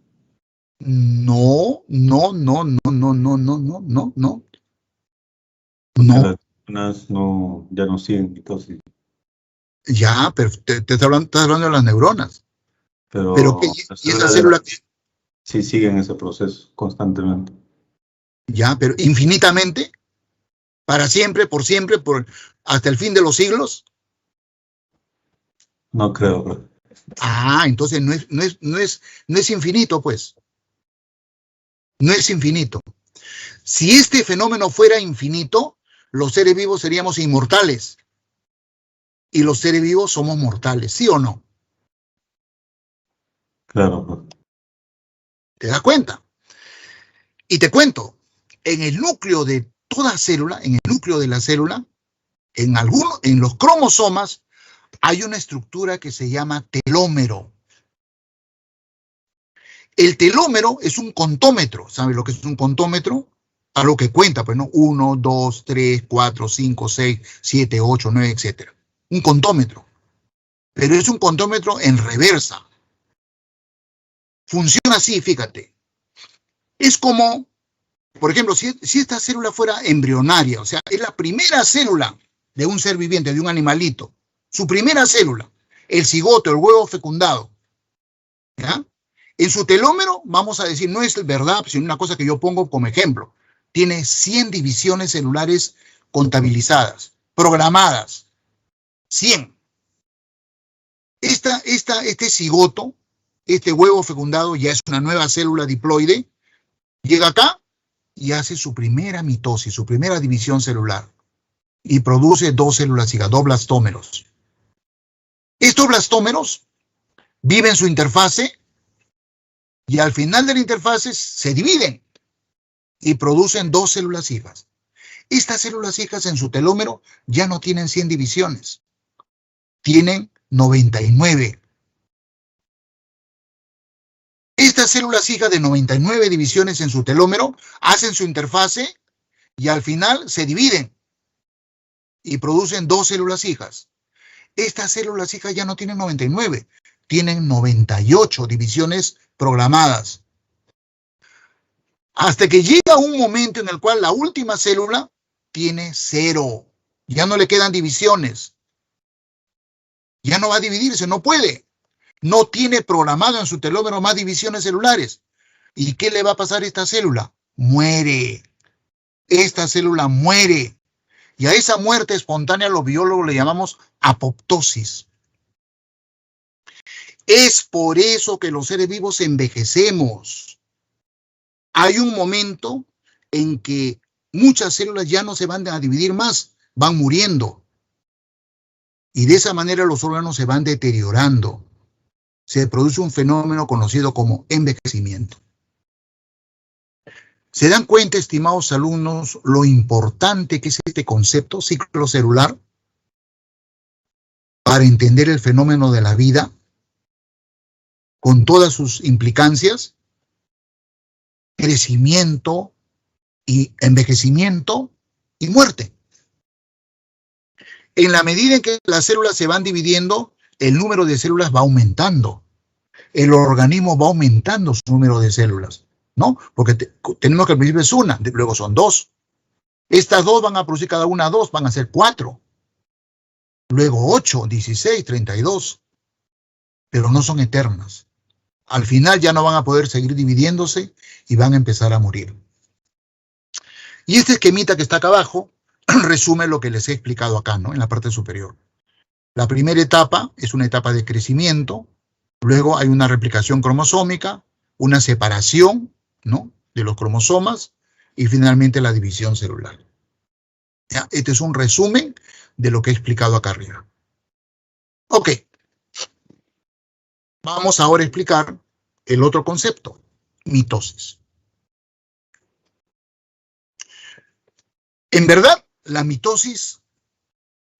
No. Porque las personas ya no siguen mitosis. Ya, pero estás hablando de las neuronas. Pero ¿qué? Las ¿Y esa células célula qué? sí siguen ese proceso constantemente. Ya, pero infinitamente, para siempre, hasta el fin de los siglos. No creo, profe. Ah, entonces no es infinito, pues. No es infinito. Si este fenómeno fuera infinito, los seres vivos seríamos inmortales. Y los seres vivos somos mortales, ¿sí o no? Claro, profe. ¿Te das cuenta? Y te cuento, en el núcleo de toda célula, en el núcleo de la célula, en los cromosomas, hay una estructura que se llama telómero. El telómero es un contómetro. ¿Sabe lo que es un contómetro? A lo que cuenta, pues, ¿no? 1, 2, 3, 4, 5, 6, 7, 8, 9, etcétera. Un contómetro. Pero es un contómetro en reversa. Funciona así, fíjate. Es como, por ejemplo, si esta célula fuera embrionaria, o sea, es la primera célula de un ser viviente, de un animalito, su primera célula, el cigoto, el huevo fecundado, ¿ya? En su telómero, vamos a decir, no es verdad, sino una cosa que yo pongo como ejemplo. Tiene 100 divisiones celulares contabilizadas, programadas. 100. Este cigoto, este huevo fecundado, ya es una nueva célula diploide, llega acá y hace su primera mitosis, su primera división celular, y produce 2 células hijas, 2 blastómeros. Estos blastómeros viven su interfase y al final de la interfase se dividen y producen 2 células hijas. Estas células hijas en su telómero ya no tienen 100 divisiones, tienen 99. Estas células hijas de 99 divisiones en su telómero hacen su interfase y al final se dividen y producen 2 células hijas. Estas células hijas ya no tienen 99, tienen 98 divisiones programadas. Hasta que llega un momento en el cual la última célula tiene 0. Ya no le quedan divisiones. Ya no va a dividirse, no puede. No tiene programado en su telómero más divisiones celulares. ¿Y qué le va a pasar a esta célula? Muere. Esta célula muere. Y a esa muerte espontánea los biólogos le llamamos apoptosis. Es por eso que los seres vivos envejecemos. Hay un momento en que muchas células ya no se van a dividir más, van muriendo. Y de esa manera los órganos se van deteriorando. Se produce un fenómeno conocido como envejecimiento. ¿Se dan cuenta, estimados alumnos, lo importante que es este concepto, ciclo celular, para entender el fenómeno de la vida, con todas sus implicancias? Crecimiento y envejecimiento y muerte. En la medida en que las células se van dividiendo, el número de células va aumentando. El organismo va aumentando su número de células, ¿no? Porque tenemos que al principio es una, luego son 2. Estas 2 van a producir cada una 2, van a ser 4. Luego 8, 16, 32. Pero no son eternas. Al final ya no van a poder seguir dividiéndose y van a empezar a morir. Y este esquemita que está acá abajo resume lo que les he explicado acá, ¿no? En la parte superior. La primera etapa es una etapa de crecimiento, luego hay una replicación cromosómica, una separación, ¿no?, de los cromosomas y finalmente la división celular. ¿Ya? Este es un resumen de lo que he explicado acá arriba. Ok. Vamos ahora a explicar el otro concepto, mitosis. En verdad, la mitosis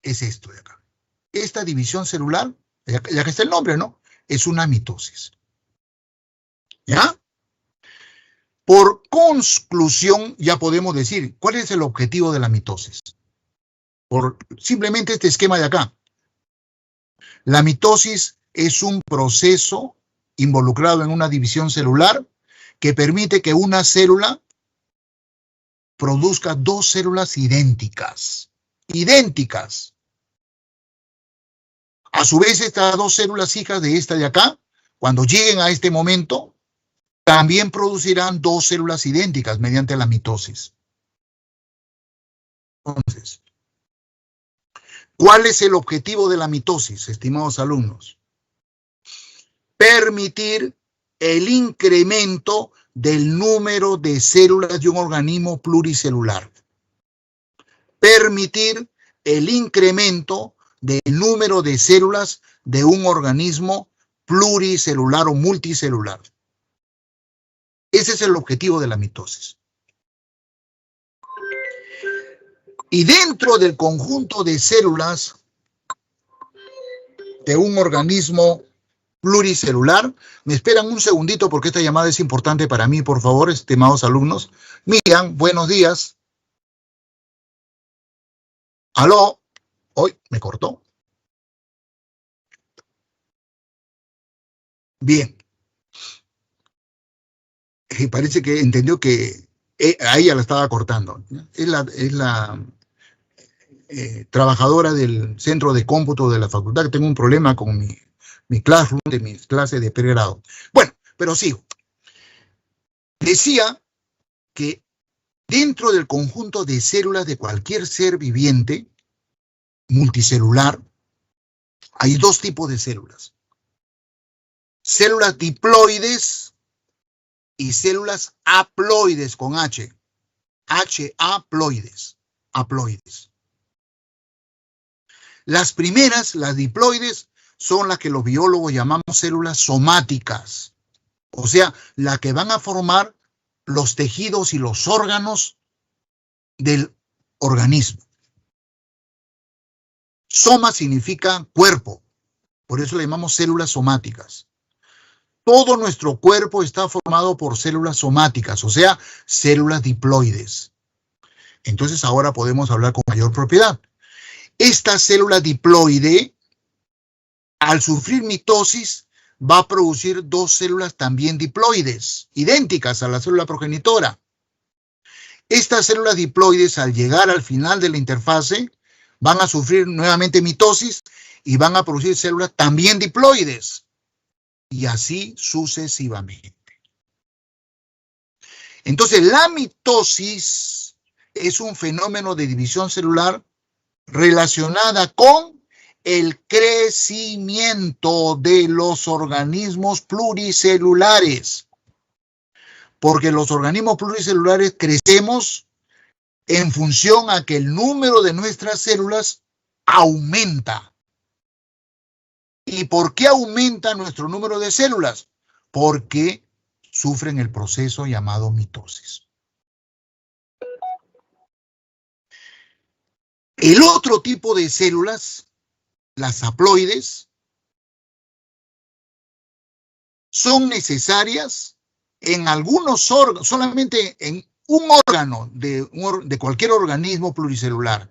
es esto de acá. Esta división celular, ya que está el nombre, ¿no?, es una mitosis. ¿Ya? Por conclusión, ya podemos decir, ¿cuál es el objetivo de la mitosis? Por simplemente este esquema de acá. La mitosis es un proceso involucrado en una división celular que permite que una célula produzca 2 células idénticas. Idénticas. A su vez, estas dos células hijas de esta de acá, cuando lleguen a este momento, también producirán dos células idénticas mediante la mitosis. Entonces, ¿cuál es el objetivo de la mitosis, estimados alumnos? Permitir el incremento del número de células de un organismo pluricelular. Permitir el incremento del número de células de un organismo pluricelular o multicelular. Ese es el objetivo de la mitosis. Y dentro del conjunto de células de un organismo pluricelular, me esperan un segundito porque esta llamada es importante para mí, por favor, estimados alumnos. Miriam, buenos días. ¿Aló? Hoy me cortó. Bien. Parece que entendió que a ella la estaba cortando. Es la trabajadora del centro de cómputo de la facultad, que tengo un problema con mi classroom de mis clases de pregrado. Bueno, pero sigo. Decía que dentro del conjunto de células de cualquier ser viviente multicelular, hay dos tipos de células. Células diploides y células haploides con H. Haploides. Haploides. Las primeras, las diploides, son las que los biólogos llamamos células somáticas. O sea, las que van a formar los tejidos y los órganos del organismo. Soma significa cuerpo. Por eso le llamamos células somáticas. Todo nuestro cuerpo está formado por células somáticas, o sea, células diploides. Entonces ahora podemos hablar con mayor propiedad. Esta célula diploide, al sufrir mitosis, va a producir dos células también diploides, idénticas a la célula progenitora. Estas células diploides, al llegar al final de la interfase, van a sufrir nuevamente mitosis y van a producir células también diploides. Y así sucesivamente. Entonces, la mitosis es un fenómeno de división celular relacionada con el crecimiento de los organismos pluricelulares. Porque los organismos pluricelulares crecemos en función a que el número de nuestras células aumenta. ¿Y por qué aumenta nuestro número de células? Porque sufren el proceso llamado mitosis. El otro tipo de células, las haploides, son necesarias en algunos órganos, solamente en un órgano de cualquier organismo pluricelular.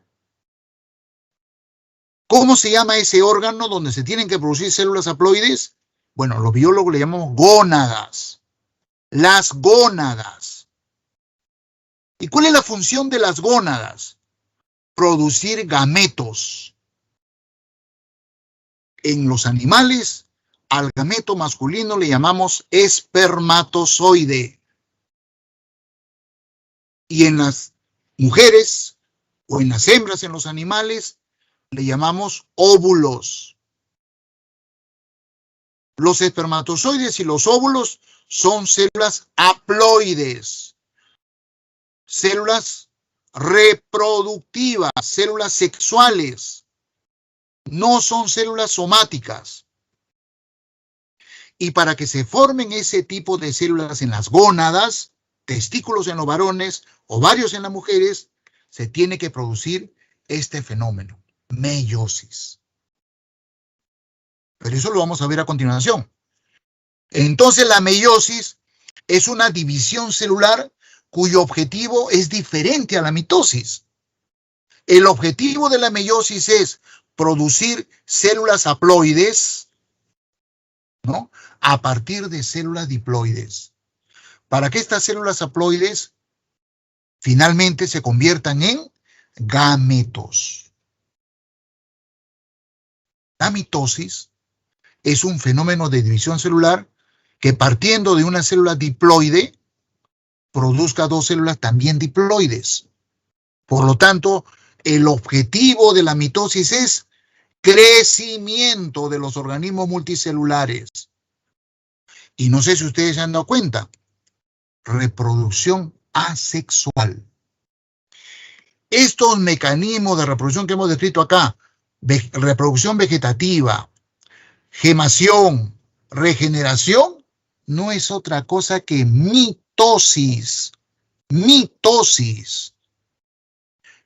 ¿Cómo se llama ese órgano donde se tienen que producir células haploides? Bueno, los biólogos le llamamos gónadas. Las gónadas. ¿Y cuál es la función de las gónadas? Producir gametos. En los animales, al gameto masculino le llamamos espermatozoide. Y en las mujeres o en las hembras en los animales, le llamamos óvulos. Los espermatozoides y los óvulos son células haploides, células reproductivas, células sexuales, no son células somáticas. Y para que se formen ese tipo de células en las gónadas, testículos en los varones, ovarios en las mujeres, se tiene que producir este fenómeno. Meiosis. Pero eso lo vamos a ver a continuación. Entonces la meiosis es una división celular cuyo objetivo es diferente a la mitosis. El objetivo de la meiosis es producir células haploides, ¿no?, a partir de células diploides, para que estas células haploides finalmente se conviertan en gametos. La mitosis es un fenómeno de división celular que, partiendo de una célula diploide, produzca dos células también diploides. Por lo tanto, el objetivo de la mitosis es crecimiento de los organismos multicelulares. Y no sé si ustedes se han dado cuenta, reproducción asexual. Estos mecanismos de reproducción que hemos descrito acá, reproducción vegetativa, gemación, regeneración, no es otra cosa que mitosis. Mitosis.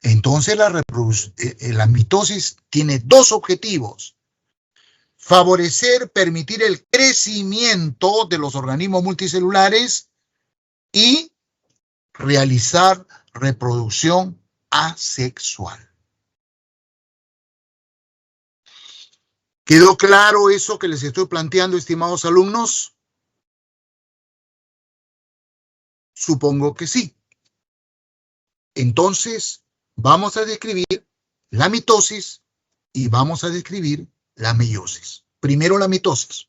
Entonces la mitosis tiene dos objetivos: favorecer, permitir el crecimiento de los organismos multicelulares y realizar reproducción asexual. ¿Quedó claro eso que les estoy planteando, estimados alumnos? Supongo que sí. Entonces, vamos a describir la mitosis y vamos a describir la meiosis. Primero la mitosis.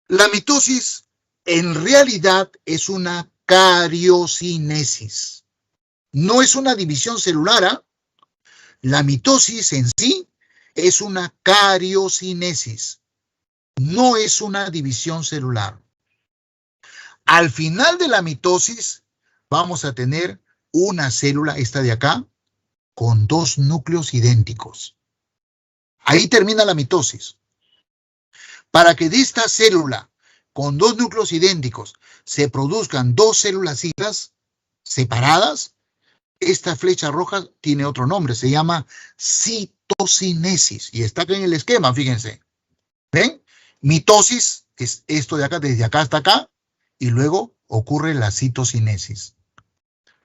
La mitosis en realidad es una cariocinesis. No es una división celular, ¿eh? La mitosis en sí es una cariocinesis. No es una división celular. Al final de la mitosis vamos a tener una célula, esta de acá, con dos núcleos idénticos. Ahí termina la mitosis. Para que de esta célula con dos núcleos idénticos se produzcan dos células hijas separadas, esta flecha roja tiene otro nombre, se llama citocinesis. Y está acá en el esquema, fíjense. ¿Ven? Mitosis es esto de acá, desde acá hasta acá, y luego ocurre la citocinesis.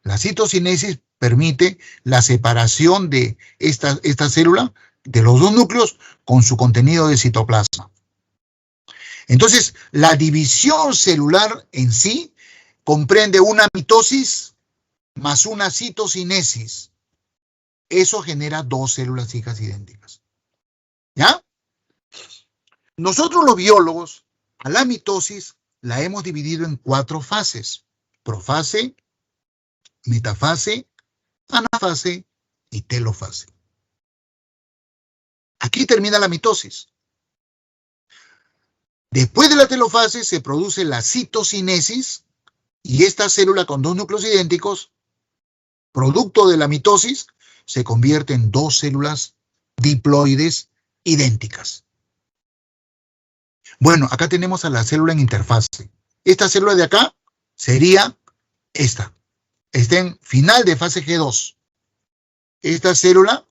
La citocinesis permite la separación de esta célula, de los dos núcleos, con su contenido de citoplasma. Entonces, la división celular en sí comprende una mitosis más una citocinesis. Eso genera dos células hijas idénticas. ¿Ya? Nosotros los biólogos, a la mitosis la hemos dividido en 4 fases: profase, metafase, anafase y telofase. Aquí termina la mitosis. Después de la telofase se produce la citocinesis y esta célula con dos núcleos idénticos, producto de la mitosis, se convierte en dos células diploides idénticas. Bueno, acá tenemos a la célula en interfase. Esta célula de acá sería esta. Está en final de fase G2. Esta célula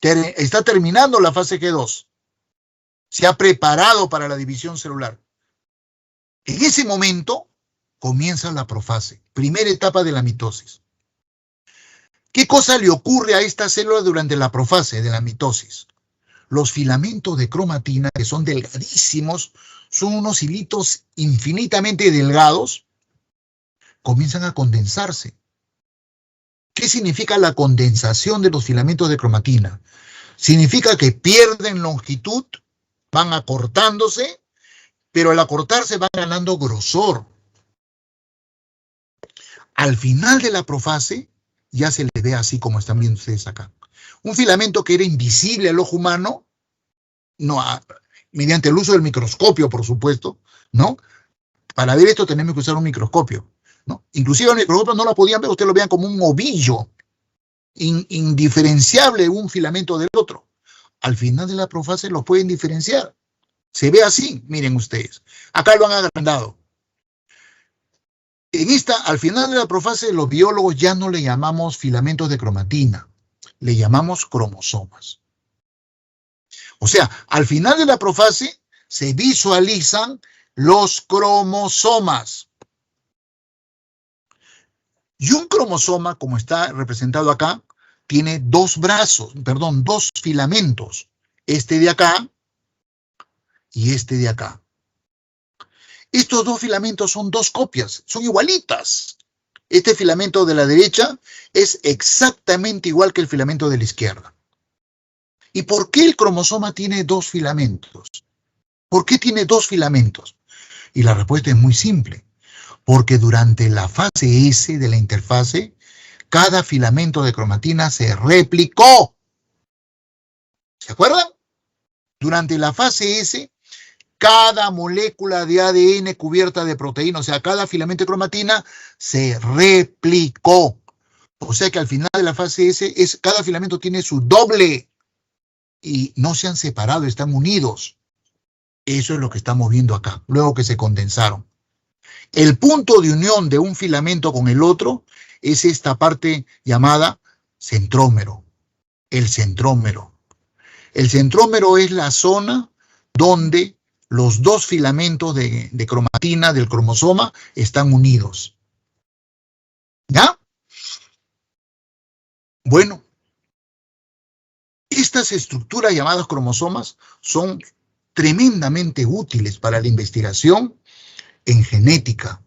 está terminando la fase G2. Se ha preparado para la división celular. En ese momento comienza la profase, primera etapa de la mitosis. ¿Qué cosa le ocurre a esta célula durante la profase de la mitosis? Los filamentos de cromatina, que son delgadísimos, son unos hilitos infinitamente delgados, comienzan a condensarse. ¿Qué significa la condensación de los filamentos de cromatina? Significa que pierden longitud, van acortándose, pero al acortarse van ganando grosor. Al final de la profase ya se le ve así como están viendo ustedes acá. Un filamento que era invisible al ojo humano, no, mediante el uso del microscopio, por supuesto, ¿no? Para ver esto tenemos que usar un microscopio, ¿no? Inclusive el microscopio no lo podían ver, ustedes lo vean como un ovillo, indiferenciable un filamento del otro. Al final de la profase los pueden diferenciar. Se ve así, miren ustedes. Acá lo han agrandado. Al final de la profase, los biólogos ya no le llamamos filamentos de cromatina, le llamamos cromosomas. O sea, al final de la profase se visualizan los cromosomas. Y un cromosoma, como está representado acá, tiene dos filamentos. Este de acá y este de acá. Estos dos filamentos son dos copias, son igualitas. Este filamento de la derecha es exactamente igual que el filamento de la izquierda. ¿Y por qué el cromosoma tiene dos filamentos? ¿Por qué tiene dos filamentos? Y la respuesta es muy simple. Porque durante la fase S de la interfase, cada filamento de cromatina se replicó. ¿Se acuerdan? Durante la fase S, cada molécula de ADN cubierta de proteína, o sea, cada filamento de cromatina, se replicó. O sea que al final de la fase S, cada filamento tiene su doble. Y no se han separado, están unidos. Eso es lo que estamos viendo acá, luego que se condensaron. El punto de unión de un filamento con el otro es esta parte llamada centrómero. El centrómero. El centrómero es la zona donde los dos filamentos de cromatina del cromosoma están unidos. ¿Ya? Bueno, estas estructuras llamadas cromosomas son tremendamente útiles para la investigación en genética,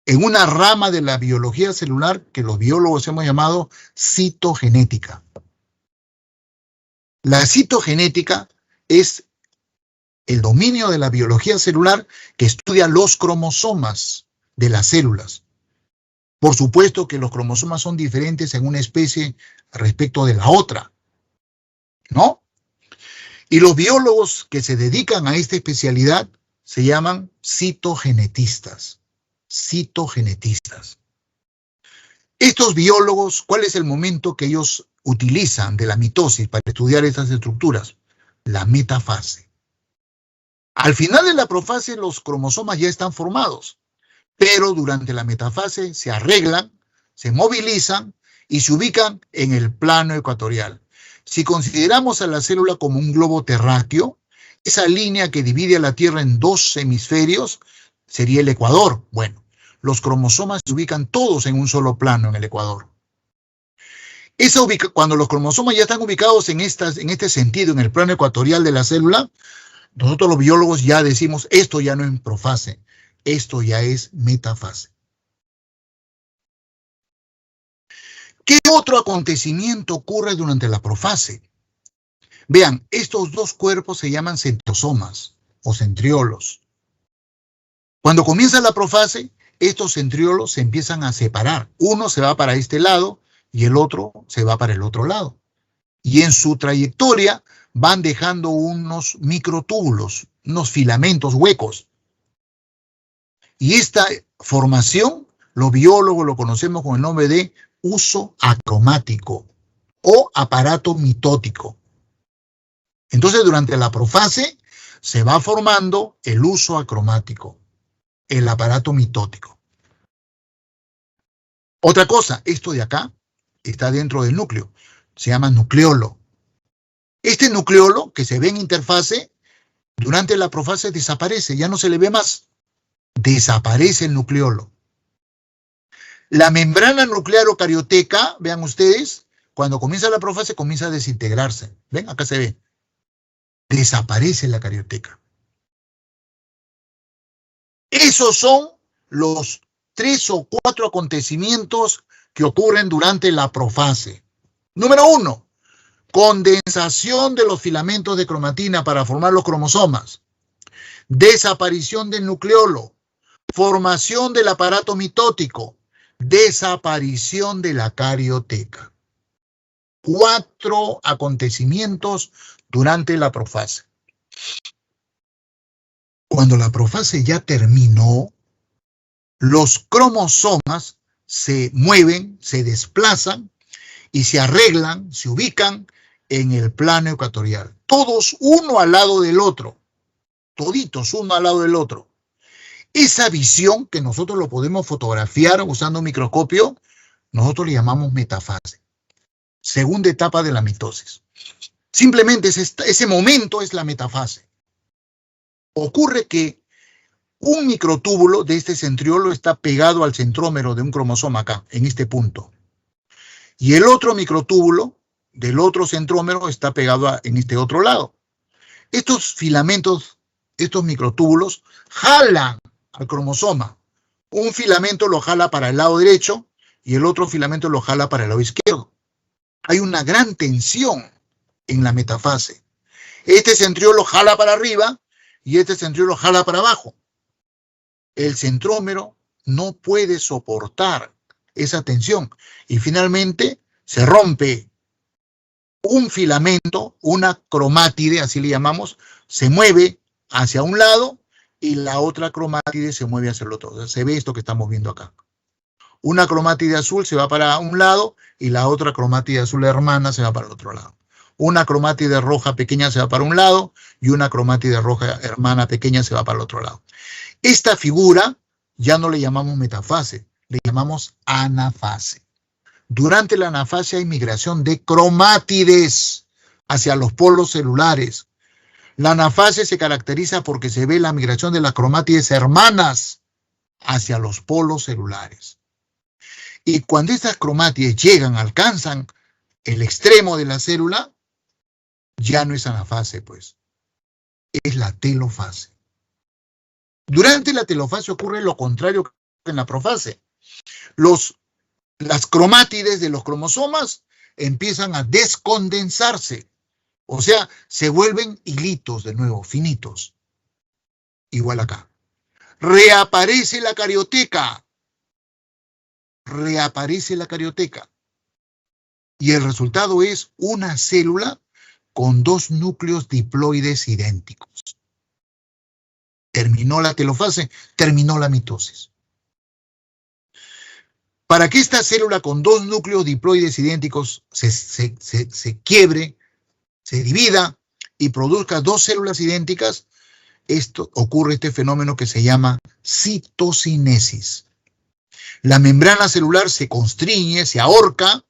en una rama de la biología celular que los biólogos hemos llamado citogenética. La citogenética es el dominio de la biología celular que estudia los cromosomas de las células. Por supuesto que los cromosomas son diferentes en una especie respecto de la otra, ¿no? Y los biólogos que se dedican a esta especialidad se llaman citogenetistas. Citogenetistas. Estos biólogos, ¿cuál es el momento que ellos utilizan de la mitosis para estudiar estas estructuras? La metafase. Al final de la profase los cromosomas ya están formados, pero durante la metafase se arreglan, se movilizan y se ubican en el plano ecuatorial. Si consideramos a la célula como un globo terráqueo, esa línea que divide a la Tierra en dos hemisferios sería el ecuador. Bueno, los cromosomas se ubican todos en un solo plano en el ecuador. Cuando los cromosomas ya están ubicados en este sentido, en el plano ecuatorial de la célula, nosotros los biólogos ya decimos, esto ya no es profase, esto ya es metafase. ¿Qué otro acontecimiento ocurre durante la profase? Vean, estos dos cuerpos se llaman centrosomas o centriolos. Cuando comienza la profase, estos centriolos se empiezan a separar. Uno se va para este lado y el otro se va para el otro lado. Y en su trayectoria van dejando unos microtúbulos, unos filamentos huecos. Y esta formación, los biólogos lo conocemos con el nombre de uso acromático o aparato mitótico. Entonces, durante la profase se va formando el uso acromático, el aparato mitótico. Otra cosa, esto de acá está dentro del núcleo, se llama nucleolo. Este nucleolo que se ve en interfase, durante la profase desaparece, ya no se le ve más. Desaparece el nucleolo. La membrana nuclear eucarioteca, vean ustedes, cuando comienza la profase comienza a desintegrarse. ¿Ven? Acá se ve. Desaparece la carioteca. Esos son los 3 o 4 acontecimientos que ocurren durante la profase. Número 1, condensación de los filamentos de cromatina para formar los cromosomas. Desaparición del nucleolo. Formación del aparato mitótico. Desaparición de la carioteca. 4 acontecimientos durante la profase. Cuando la profase ya terminó, los cromosomas se mueven, se desplazan y se arreglan, se ubican en el plano ecuatorial. Todos uno al lado del otro. Toditos uno al lado del otro. Esa visión que nosotros lo podemos fotografiar usando un microscopio, nosotros le llamamos metafase. Segunda etapa de la mitosis. Simplemente ese momento es la metafase. Ocurre que un microtúbulo de este centriolo está pegado al centrómero de un cromosoma acá, en este punto. Y el otro microtúbulo del otro centrómero está pegado en este otro lado. Estos filamentos, estos microtúbulos, jalan al cromosoma Un filamento lo jala para el lado derecho y el otro filamento lo jala para el lado izquierdo. Hay una gran tensión en la metafase. Este centríolo jala para arriba y este centríolo jala para abajo. El centrómero no puede soportar esa tensión y finalmente se rompe un filamento, una cromátide, así le llamamos, se mueve hacia un lado y la otra cromátide se mueve hacia el otro. O sea, se ve esto que estamos viendo acá. Una cromátide azul se va para un lado y la otra cromátide azul hermana se va para el otro lado. Una cromátide roja pequeña se va para un lado y una cromátide roja hermana pequeña se va para el otro lado. Esta figura ya no le llamamos metafase, le llamamos anafase. Durante la anafase hay migración de cromátides hacia los polos celulares. La anafase se caracteriza porque se ve la migración de las cromátides hermanas hacia los polos celulares. Y cuando estas cromátides llegan, alcanzan el extremo de la célula, ya no es anafase, pues. Es la telofase. Durante la telofase ocurre lo contrario que en la profase. Las cromátides de los cromosomas empiezan a descondensarse. O sea, se vuelven hilitos de nuevo, finitos. Igual acá. Reaparece la carioteca. Reaparece la carioteca. Y el resultado es una célula con dos núcleos diploides idénticos. Terminó la telofase, terminó la mitosis. Para que esta célula con dos núcleos diploides idénticos se quiebre, se divida y produzca dos células idénticas, ocurre este fenómeno que se llama citocinesis. La membrana celular se constriñe, se ahorca,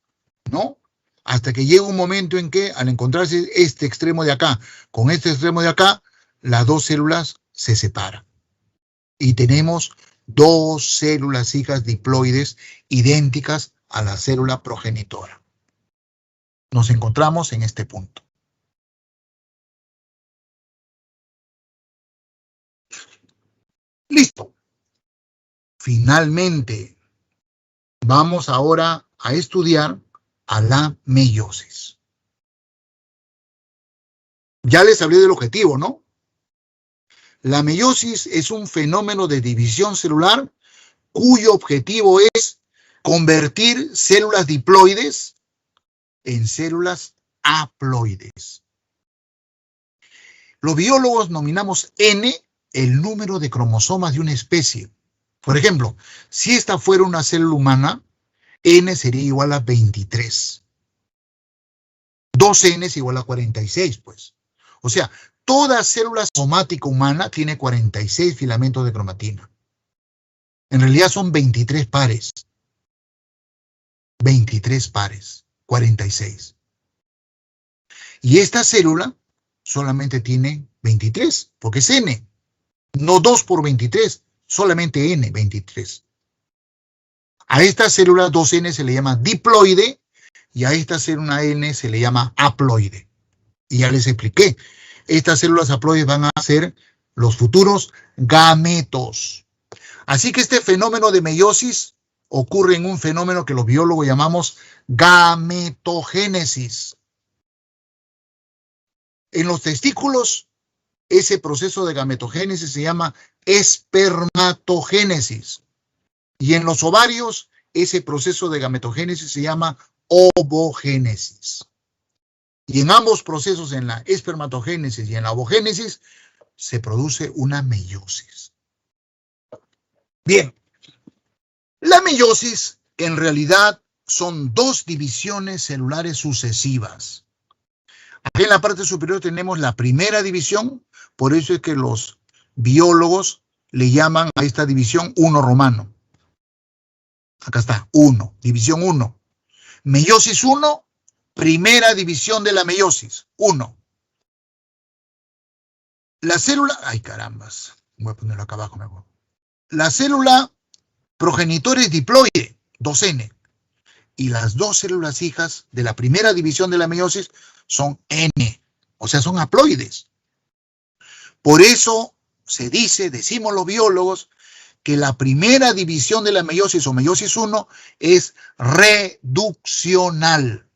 ¿no? Hasta que llega un momento en que, al encontrarse este extremo de acá con este extremo de acá, las dos células se separan. Y tenemos dos células hijas diploides idénticas a la célula progenitora. Nos encontramos en este punto. Listo. Finalmente, vamos ahora a estudiar a la meiosis. Ya les hablé del objetivo, ¿no? La meiosis es un fenómeno de división celular cuyo objetivo es convertir células diploides en células haploides. Los biólogos nominamos N el número de cromosomas de una especie. Por ejemplo, si esta fuera una célula humana, N sería igual a 23. 2N es igual a 46, pues. O sea, toda célula somática humana tiene 46 filamentos de cromatina. En realidad son 23 pares. 23 pares, 46. Y esta célula solamente tiene 23, porque es N. No 2 por 23, solamente N, 23. A esta célula 2N se le llama diploide y a esta célula N se le llama haploide. Y ya les expliqué, estas células haploides van a ser los futuros gametos. Así que este fenómeno de meiosis ocurre en un fenómeno que los biólogos llamamos gametogénesis. En los testículos, ese proceso de gametogénesis se llama espermatogénesis. Y en los ovarios, ese proceso de gametogénesis se llama ovogénesis. Y en ambos procesos, en la espermatogénesis y en la ovogénesis, se produce una meiosis. Bien, la meiosis en realidad son dos divisiones celulares sucesivas. Aquí en la parte superior tenemos la primera división, por eso es que los biólogos le llaman a esta división 1 romano. Acá está, 1, división 1. Meiosis 1, primera división de la meiosis, 1. La célula, ay carambas, voy a ponerlo acá abajo mejor. La célula progenitora es diploide, 2N. Y las dos células hijas de la primera división de la meiosis son N, o sea, son haploides. Por eso se dice, decimos los biólogos, que la primera división de la meiosis o meiosis 1 es reduccional.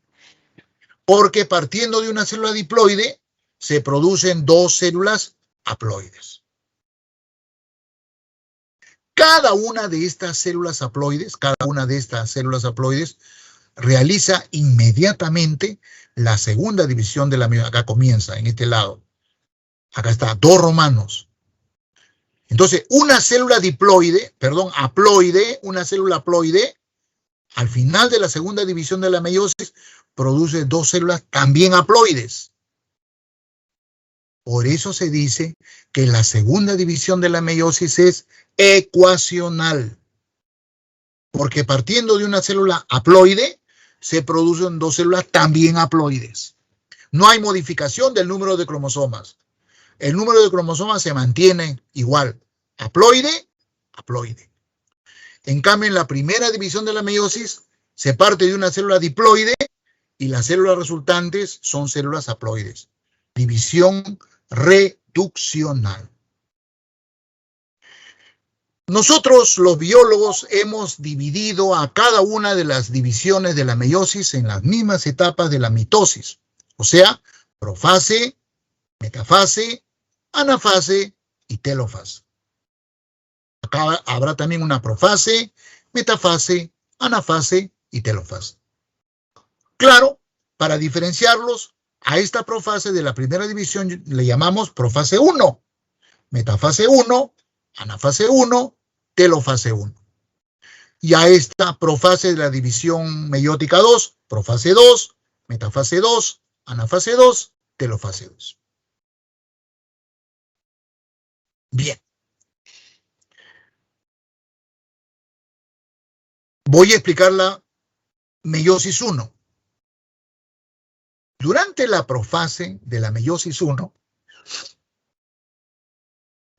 Porque partiendo de una célula diploide se producen dos células haploides. Cada una de estas células haploides, realiza inmediatamente la segunda división de la meiosis. Acá comienza, en este lado. Acá está, 2 romanos. Entonces, una célula haploide, una célula haploide, al final de la segunda división de la meiosis, produce dos células también haploides. Por eso se dice que la segunda división de la meiosis es ecuacional. Porque partiendo de una célula haploide, se producen dos células también haploides. No hay modificación del número de cromosomas. El número de cromosomas se mantiene igual. Haploide, haploide. En cambio, en la primera división de la meiosis, se parte de una célula diploide y las células resultantes son células haploides. División reduccional. Nosotros, los biólogos, hemos dividido a cada una de las divisiones de la meiosis en las mismas etapas de la mitosis. O sea, profase, metafase, anafase y telofase. Acá habrá también una profase, metafase, anafase y telofase. Claro, para diferenciarlos, a esta profase de la primera división le llamamos profase 1, metafase 1, anafase 1, telofase 1. Y a esta profase de la división meiótica 2, profase 2, metafase 2, anafase 2, telofase 2. Bien. Voy a explicar la meiosis 1. Durante la profase de la meiosis 1,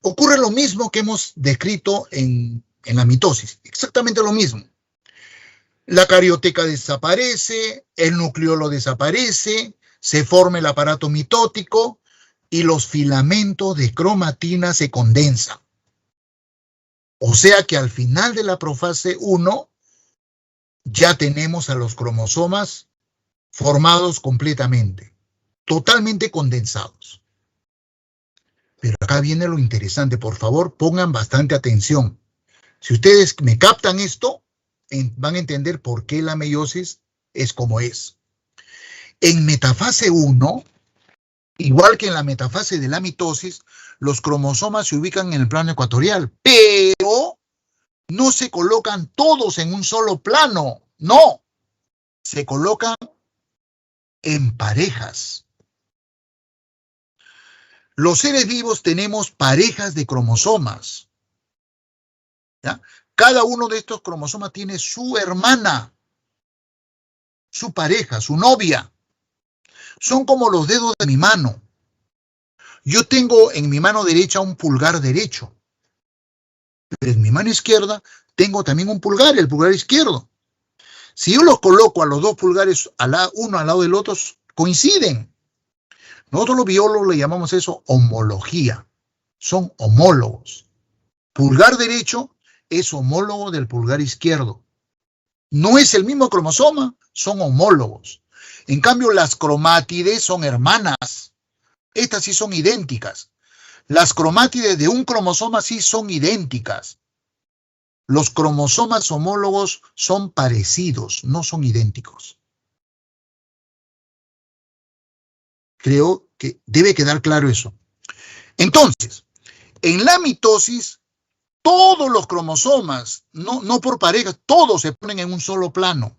ocurre lo mismo que hemos descrito en la mitosis, exactamente lo mismo. La carioteca desaparece, el nucleolo desaparece, se forma el aparato mitótico y los filamentos de cromatina se condensan. O sea que al final de la profase 1 ya tenemos a los cromosomas formados completamente, totalmente condensados. Pero acá viene lo interesante, por favor, pongan bastante atención. Si ustedes me captan esto, van a entender por qué la meiosis es como es. En metafase 1, igual que en la metafase de la mitosis, los cromosomas se ubican en el plano ecuatorial, pero no se colocan todos en un solo plano, no. Se colocan en parejas. Los seres vivos tenemos parejas de cromosomas. ¿Ya? Cada uno de estos cromosomas tiene su hermana, su pareja, su novia. Son como los dedos de mi mano. Yo tengo en mi mano derecha un pulgar derecho. Pero en mi mano izquierda tengo también un pulgar, el pulgar izquierdo. Si yo los coloco a los dos pulgares, uno al lado del otro, coinciden. Nosotros los biólogos le llamamos eso homología. Son homólogos. Pulgar derecho es homólogo del pulgar izquierdo. No es el mismo cromosoma, son homólogos. En cambio, las cromátides son hermanas. Estas sí son idénticas. Las cromátides de un cromosoma sí son idénticas. Los cromosomas homólogos son parecidos, no son idénticos. Creo que debe quedar claro eso. Entonces, en la mitosis, todos los cromosomas, no por parejas, todos se ponen en un solo plano.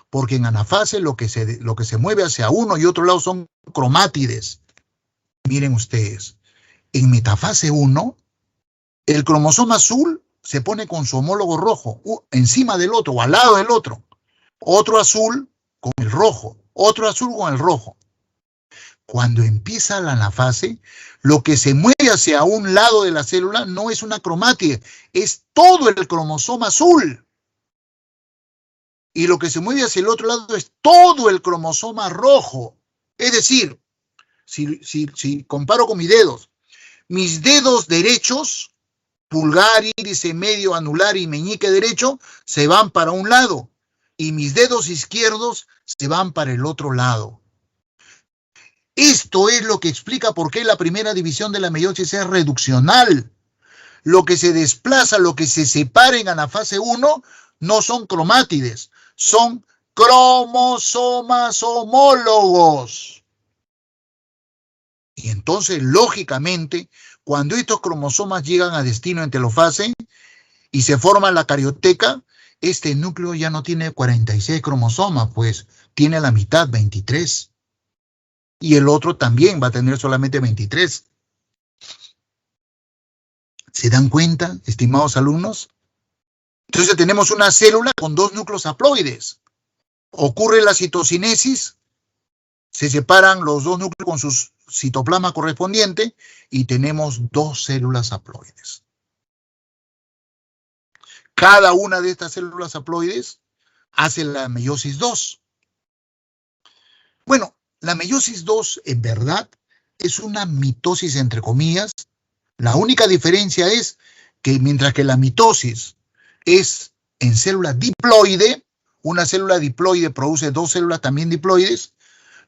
Porque en anafase lo que se mueve hacia uno y otro lado son cromátides. Miren ustedes, en metafase 1, el cromosoma azul se pone con su homólogo rojo, encima del otro o al lado del otro. Otro azul con el rojo, otro azul con el rojo. Cuando empieza la anafase, lo que se mueve hacia un lado de la célula no es una cromátide, es todo el cromosoma azul. Y lo que se mueve hacia el otro lado es todo el cromosoma rojo. Es decir, si comparo con mis dedos derechos pulgar, índice, medio, anular y meñique derecho se van para un lado y mis dedos izquierdos se van para el otro lado. Esto es lo que explica por qué la primera división de la meiosis es reduccional. Lo que se desplaza, lo que se separa en anafase 1 no son cromátides, son cromosomas homólogos. Y entonces, lógicamente, cuando estos cromosomas llegan a destino en telofase y se forma la carioteca, este núcleo ya no tiene 46 cromosomas, pues tiene la mitad, 23. Y el otro también va a tener solamente 23. ¿Se dan cuenta, estimados alumnos? Entonces tenemos una célula con dos núcleos haploides. Ocurre la citocinesis, se separan los dos núcleos con su citoplasma correspondiente y tenemos dos células haploides. Cada una de estas células haploides hace la meiosis 2. Bueno, la meiosis 2 en verdad es una mitosis entre comillas. La única diferencia es que mientras que la mitosis es en célula diploide, una célula diploide produce dos células también diploides,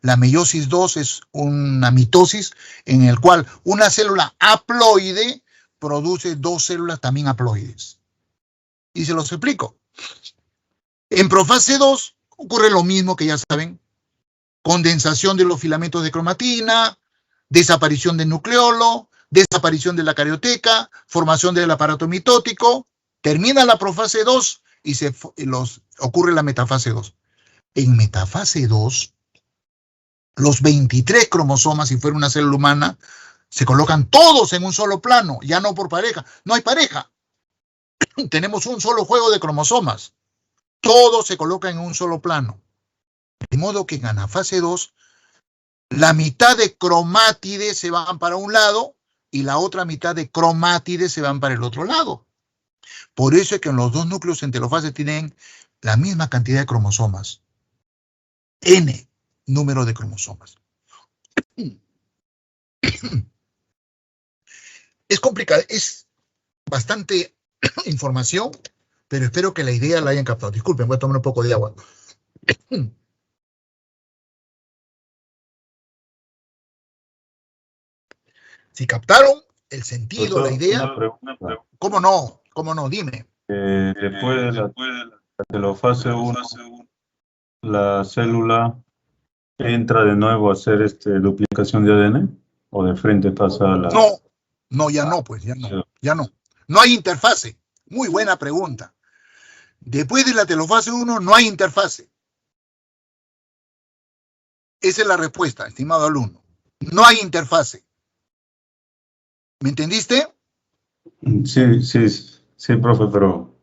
la meiosis 2 es una mitosis en el cual una célula haploide produce dos células también haploides. Y se los explico. En profase 2 ocurre lo mismo que ya saben, condensación de los filamentos de cromatina, desaparición del nucleolo, desaparición de la carioteca, formación del aparato mitótico, termina la profase 2 y ocurre la metafase 2. En metafase 2, los 23 cromosomas, si fuera una célula humana, se colocan todos en un solo plano, ya no por pareja. No hay pareja. Tenemos un solo juego de cromosomas. Todos se colocan en un solo plano. De modo que en anafase 2, la mitad de cromátides se van para un lado y la otra mitad de cromátides se van para el otro lado. Por eso es que en los dos núcleos en telofase tienen la misma cantidad de cromosomas. N número de cromosomas. Es complicado, es bastante información, pero espero que la idea la hayan captado. Disculpen, voy a tomar un poco de agua. Si captaron el sentido, la idea. Una pregunta. ¿Cómo no? ¿Cómo no? Dime. Después de la telofase 1, la célula entra de nuevo a hacer duplicación de ADN o de frente pasa a la... No, ya no, pues, ya no. No hay interfase. Muy buena pregunta. Después de la telofase 1 no hay interfase. Esa es la respuesta, estimado alumno. No hay interfase. ¿Me entendiste? Sí, profe, pero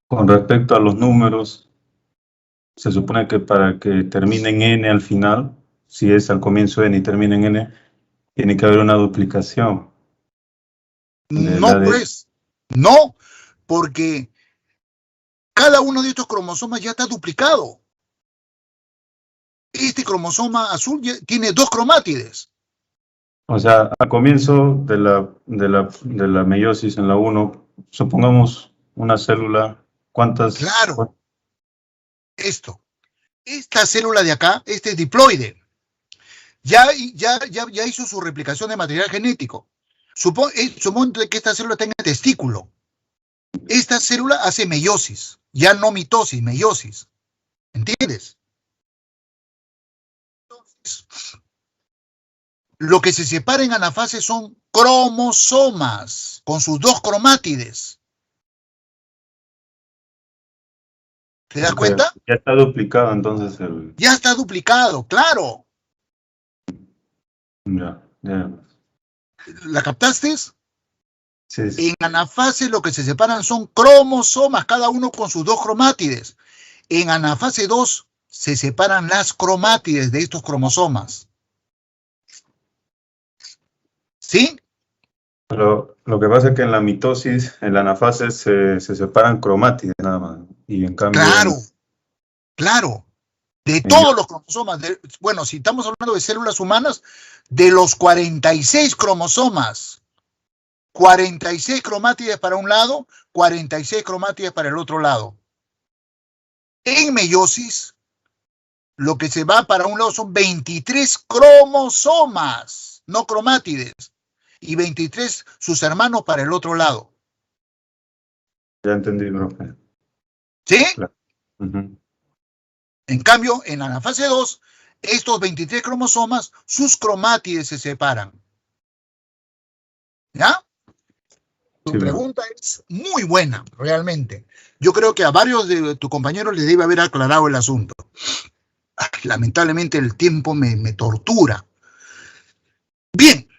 con respecto a los números, se supone que para que termine en N al final, si es al comienzo N y termina en N, tiene que haber una duplicación. No, pues, no, porque cada uno de estos cromosomas ya está duplicado. Este cromosoma azul tiene dos cromátides. O sea, al comienzo de la meiosis en la 1, supongamos una célula, ¿cuántas? Claro. Esta célula de acá, este es diploide. Ya hizo su replicación de material genético. Suponte que esta célula tenga testículo. Esta célula hace meiosis, ya no mitosis, meiosis. ¿Entiendes? Entonces, lo que se separa en anafase son cromosomas, con sus dos cromátides. ¿Te das cuenta? Ya está duplicado entonces Ya está duplicado, claro. Ya. ¿La captaste? Sí. En anafase lo que se separan son cromosomas, cada uno con sus dos cromátides. En anafase 2 se separan las cromátides de estos cromosomas. ¿Sí? Pero lo que pasa es que en la mitosis, en la anafase, se separan cromátides nada más. Y en cambio... Claro. De todos los cromosomas, bueno, si estamos hablando de células humanas, de los 46 cromosomas 46 cromátides para un lado, 46 cromátides para el otro lado. En meiosis, lo que se va para un lado son 23 cromosomas, no cromátides, y 23 sus hermanos para el otro lado. Ya entendí, profe. ¿Sí? Claro. En cambio, en la fase 2, estos 23 cromosomas, sus cromátides se separan. ¿Ya? Tu pregunta es muy buena, realmente. Yo creo que a varios de tus compañeros les debe haber aclarado el asunto. Lamentablemente el tiempo me tortura. Bien.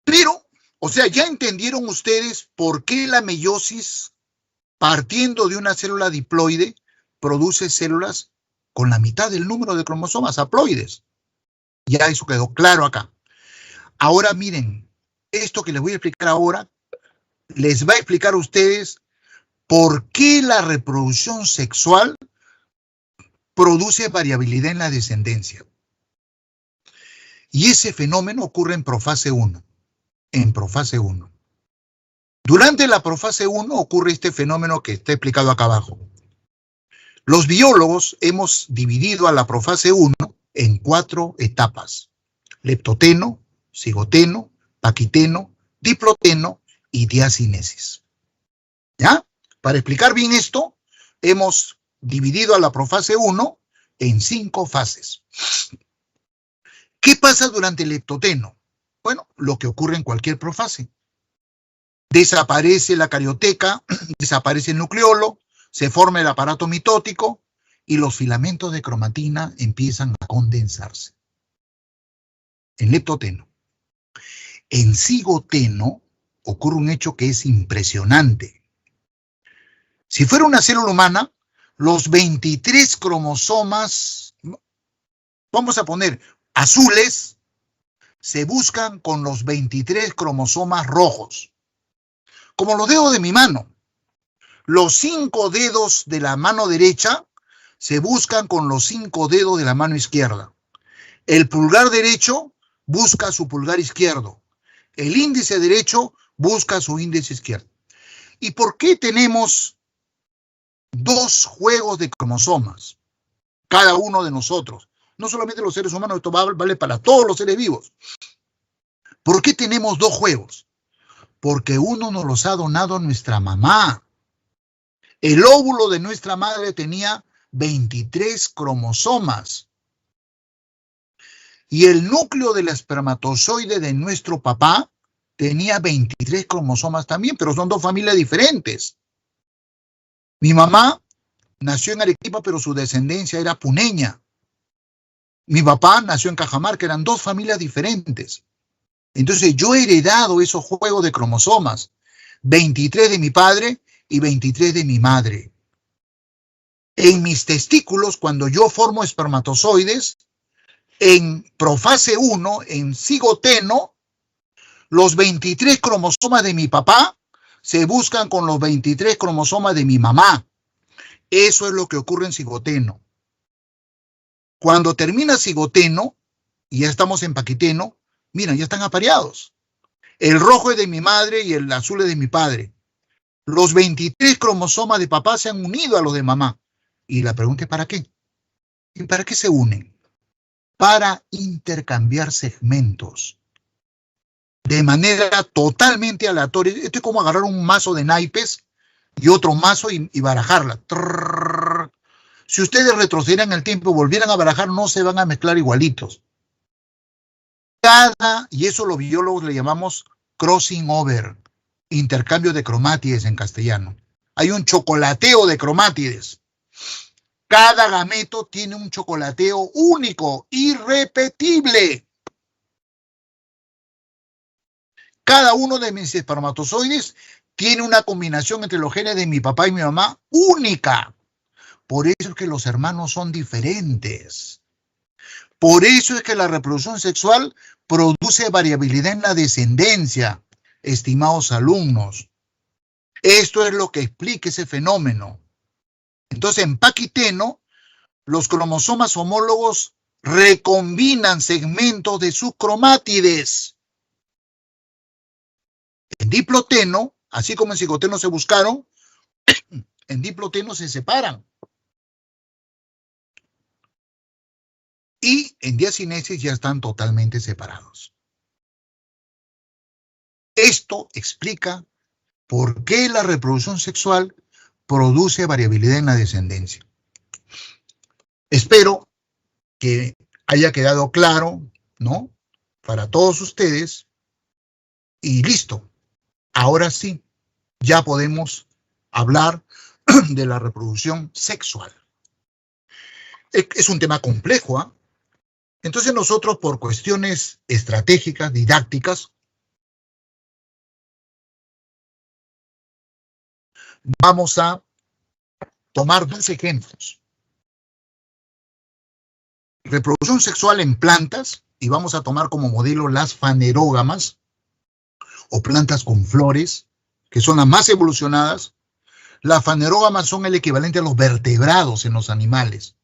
Pero, o sea, ya entendieron ustedes por qué la meiosis, partiendo de una célula diploide, produce células con la mitad del número de cromosomas haploides. Ya eso quedó claro acá. Ahora miren, esto que les voy a explicar ahora, les va a explicar a ustedes por qué la reproducción sexual produce variabilidad en la descendencia. Y ese fenómeno ocurre en profase 1. En profase 1. Durante la profase 1 ocurre este fenómeno que está explicado acá abajo. Los biólogos hemos dividido a la profase 1 en 4 etapas: leptoteno, cigoteno, paquiteno, diploteno y diacinesis. ¿Ya? Para explicar bien esto, hemos dividido a la profase 1 en 5 fases. ¿Qué pasa durante el leptoteno? Bueno, lo que ocurre en cualquier profase. Desaparece la carioteca, desaparece el nucleolo, se forma el aparato mitótico y los filamentos de cromatina empiezan a condensarse. En leptoteno. En cigoteno ocurre un hecho que es impresionante. Si fuera una célula humana, los 23 cromosomas, vamos a poner azules, se buscan con los 23 cromosomas rojos. Como los dedos de mi mano. Los 5 dedos de la mano derecha se buscan con los 5 dedos de la mano izquierda. El pulgar derecho busca su pulgar izquierdo. El índice derecho busca su índice izquierdo. ¿Y por qué tenemos 2 juegos de cromosomas? Cada uno de nosotros. No solamente los seres humanos, esto vale para todos los seres vivos. ¿Por qué tenemos 2 juegos? Porque uno nos los ha donado nuestra mamá. El óvulo de nuestra madre tenía 23 cromosomas. Y el núcleo del espermatozoide de nuestro papá tenía 23 cromosomas también, pero son 2 familias diferentes. Mi mamá nació en Arequipa, pero su descendencia era puneña. Mi papá nació en Cajamarca, eran 2 familias diferentes. Entonces yo he heredado esos juegos de cromosomas, 23 de mi padre y 23 de mi madre. En mis testículos, cuando yo formo espermatozoides, en profase 1, en cigoteno, los 23 cromosomas de mi papá se buscan con los 23 cromosomas de mi mamá. Eso es lo que ocurre en cigoteno. Cuando termina cigoteno, y ya estamos en paquiteno, miren, ya están apareados. El rojo es de mi madre y el azul es de mi padre. Los 23 cromosomas de papá se han unido a los de mamá. Y la pregunta es ¿para qué? ¿Y para qué se unen? Para intercambiar segmentos. De manera totalmente aleatoria. Esto es como agarrar un mazo de naipes y otro mazo y barajarla. Trrr. Si ustedes retrocedieran el tiempo y volvieran a barajar, no se van a mezclar igualitos. Y eso los biólogos le llamamos crossing over, intercambio de cromátides en castellano. Hay un chocolateo de cromátides. Cada gameto tiene un chocolateo único, irrepetible. Cada uno de mis espermatozoides tiene una combinación entre los genes de mi papá y mi mamá única. Por eso es que los hermanos son diferentes. Por eso es que la reproducción sexual produce variabilidad en la descendencia, estimados alumnos. Esto es lo que explica ese fenómeno. Entonces, en paquiteno, los cromosomas homólogos recombinan segmentos de sus cromátides. En diploteno, así como en cigoteno se buscaron, en diploteno se separan. Y en diacinesis ya están totalmente separados. Esto explica por qué la reproducción sexual produce variabilidad en la descendencia. Espero que haya quedado claro, ¿no? Para todos ustedes. Y listo. Ahora sí, ya podemos hablar de la reproducción sexual. Es un tema complejo, ¿ah? Entonces nosotros, por cuestiones estratégicas, didácticas, vamos a tomar dos ejemplos. Reproducción sexual en plantas, y vamos a tomar como modelo las fanerógamas, o plantas con flores, que son las más evolucionadas. Las fanerógamas son el equivalente a los vertebrados en los animales,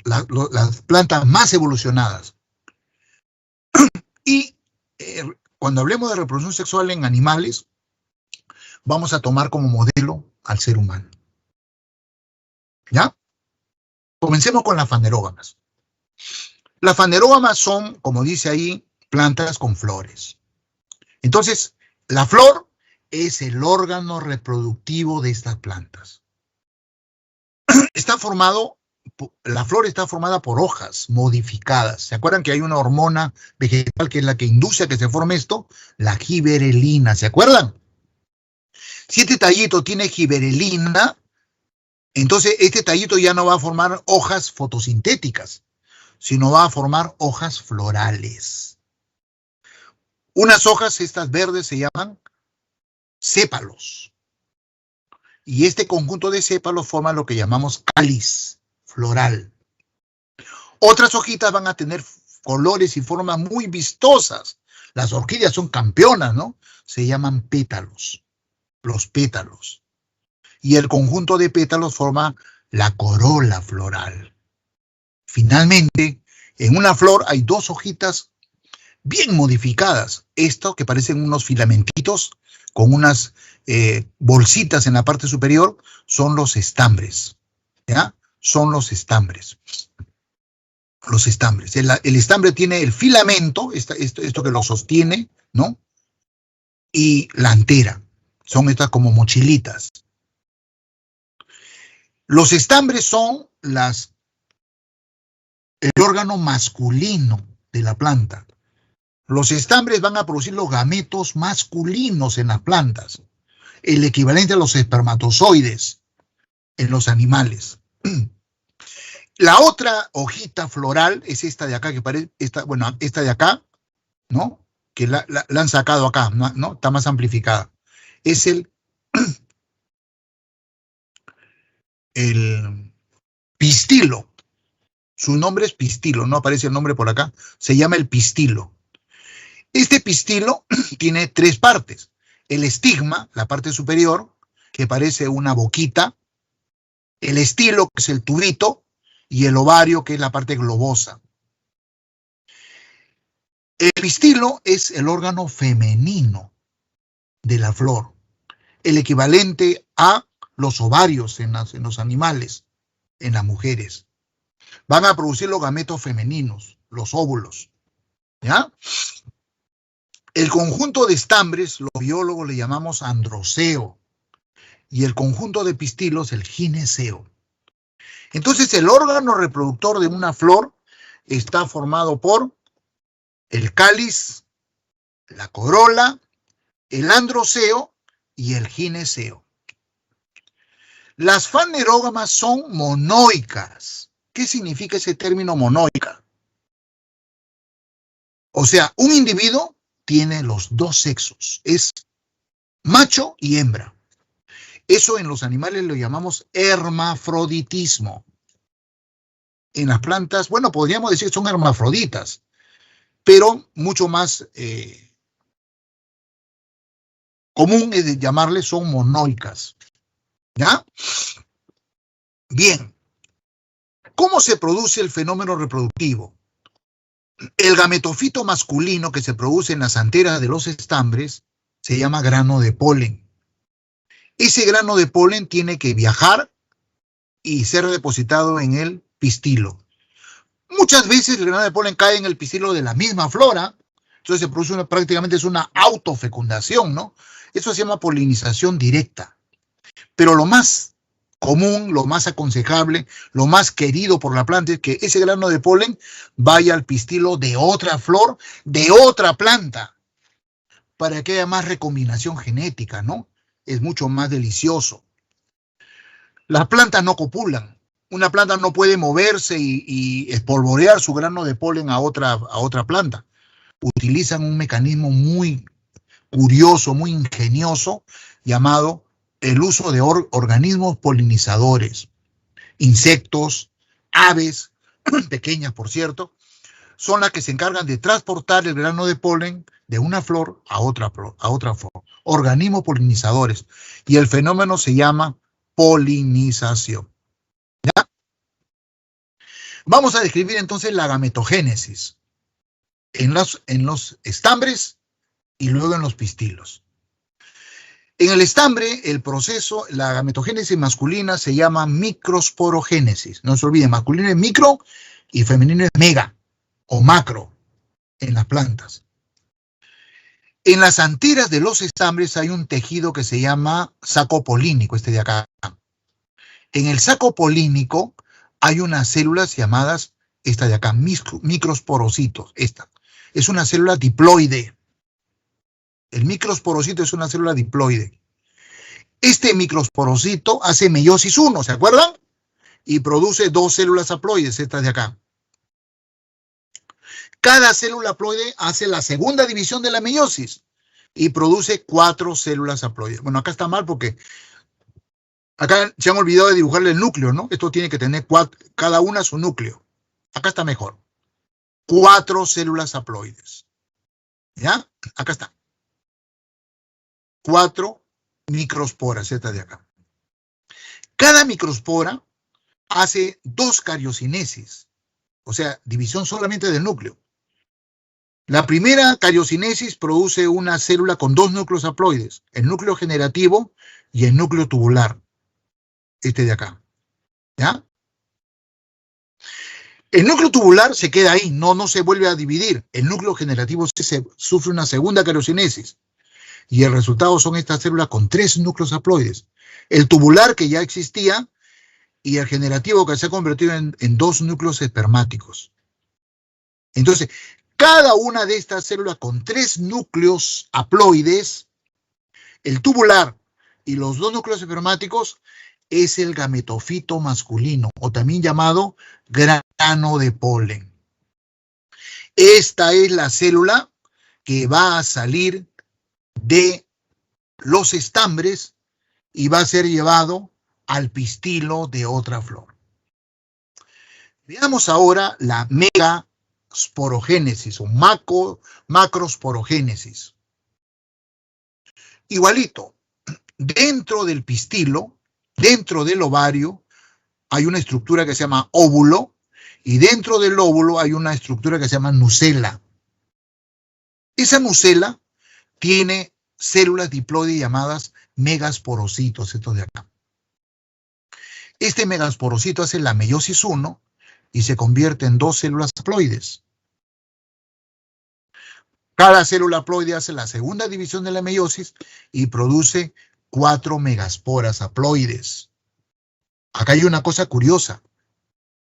las plantas más evolucionadas. Y cuando hablemos de reproducción sexual en animales, vamos a tomar como modelo al ser humano. ¿Ya? Comencemos con las fanerógamas. Las fanerógamas son, como dice ahí, plantas con flores. Entonces, la flor es el órgano reproductivo de estas plantas. La flor está formada por hojas modificadas. ¿Se acuerdan que hay una hormona vegetal que es la que induce a que se forme esto? La giberelina, ¿se acuerdan? Si este tallito tiene giberelina, entonces este tallito ya no va a formar hojas fotosintéticas, sino va a formar hojas florales. Unas hojas, estas verdes, se llaman sépalos. Y este conjunto de sépalos forma lo que llamamos cáliz floral. Otras hojitas van a tener colores y formas muy vistosas. Las orquídeas son campeonas, ¿no? Se llaman pétalos, los pétalos. Y el conjunto de pétalos forma la corola floral. Finalmente, en una flor hay dos hojitas bien modificadas. Esto que parecen unos filamentitos con unas bolsitas en la parte superior son los estambres. ¿Ya? Son los estambres. Los estambres. El estambre tiene el filamento, esto que lo sostiene, ¿no? Y la antera. Son estas como mochilitas. Los estambres son el órgano masculino de la planta. Los estambres van a producir los gametos masculinos en las plantas, el equivalente a los espermatozoides en los animales. La otra hojita floral es esta de acá, que parece, esta de acá, ¿no? Que la han sacado acá, ¿no? Está más amplificada. Es el pistilo. Su nombre es pistilo, no aparece el nombre por acá. Se llama el pistilo. Este pistilo tiene tres partes. El estigma, la parte superior, que parece una boquita. El estilo, que es el tubito. Y el ovario, que es la parte globosa. El pistilo es el órgano femenino de la flor. El equivalente a los ovarios en los animales, en las mujeres. Van a producir los gametos femeninos, los óvulos. ¿Ya? El conjunto de estambres, los biólogos le llamamos androceo, y el conjunto de pistilos, el gineceo. Entonces, el órgano reproductor de una flor está formado por el cáliz, la corola, el androceo y el gineceo. Las fanerógamas son monoicas. ¿Qué significa ese término monoica? O sea, un individuo tiene los dos sexos, es macho y hembra. Eso en los animales lo llamamos hermafroditismo. En las plantas, bueno, podríamos decir que son hermafroditas, pero mucho más común es llamarles son monoicas. ¿Ya? Bien. ¿Cómo se produce el fenómeno reproductivo? El gametofito masculino que se produce en las anteras de los estambres se llama grano de polen. Ese grano de polen tiene que viajar y ser depositado en el pistilo. Muchas veces el grano de polen cae en el pistilo de la misma flora, entonces se produce prácticamente es una autofecundación, ¿no? Eso se llama polinización directa. Pero lo más común, lo más aconsejable, lo más querido por la planta es que ese grano de polen vaya al pistilo de otra flor, de otra planta, para que haya más recombinación genética, ¿no? Es mucho más delicioso. Las plantas no copulan. Una planta no puede moverse y espolvorear su grano de polen a otra planta. Utilizan un mecanismo muy curioso, muy ingenioso, llamado el uso de organismos polinizadores. Insectos, aves, pequeñas por cierto, son las que se encargan de transportar el grano de polen de una flor a otra flor. Organismos polinizadores. Y el fenómeno se llama polinización. ¿Ya? Vamos a describir entonces la gametogénesis en los estambres y luego en los pistilos. En el estambre, el proceso, la gametogénesis masculina se llama microsporogénesis. No se olviden, masculino es micro y femenino es mega o macro en las plantas. En las anteras de los estambres hay un tejido que se llama saco polínico, este de acá. En el saco polínico hay unas células llamadas, esta de acá, microsporocitos. Esta es una célula diploide. El microsporocito es una célula diploide. Este microsporocito hace meiosis 1, ¿se acuerdan? Y produce 2 células haploides, estas de acá. Cada célula haploide hace la segunda división de la meiosis y produce 4 células haploides. Bueno, acá está mal porque acá se han olvidado de dibujarle el núcleo, ¿no? Esto tiene que tener cada una su núcleo. Acá está mejor. 4 células haploides. ¿Ya? Acá está. 4 microsporas, esta de acá. Cada microspora hace 2 cariocinesis, o sea, división solamente del núcleo. La primera cariocinesis produce una célula con 2 núcleos haploides, el núcleo generativo y el núcleo tubular, este de acá. ¿Ya? El núcleo tubular se queda ahí, no se vuelve a dividir. El núcleo generativo sufre una segunda cariocinesis. Y el resultado son estas células con 3 núcleos haploides. El tubular que ya existía y el generativo que se ha convertido en 2 núcleos espermáticos. Entonces, cada una de estas células con 3 núcleos haploides, el tubular y los 2 núcleos espermáticos, es el gametofito masculino, o también llamado grano de polen. Esta es la célula que va a salir de los estambres y va a ser llevado al pistilo de otra flor. Veamos ahora la megasporogénesis o macrosporogénesis. Igualito, dentro del pistilo, dentro del ovario, hay una estructura que se llama óvulo y dentro del óvulo hay una estructura que se llama nucela. Esa nucela tiene células diploides llamadas megasporocitos, estos de acá. Este megasporocito hace la meiosis 1 y se convierte en 2 células haploides. Cada célula haploide hace la segunda división de la meiosis y produce 4 megasporas haploides. Acá hay una cosa curiosa.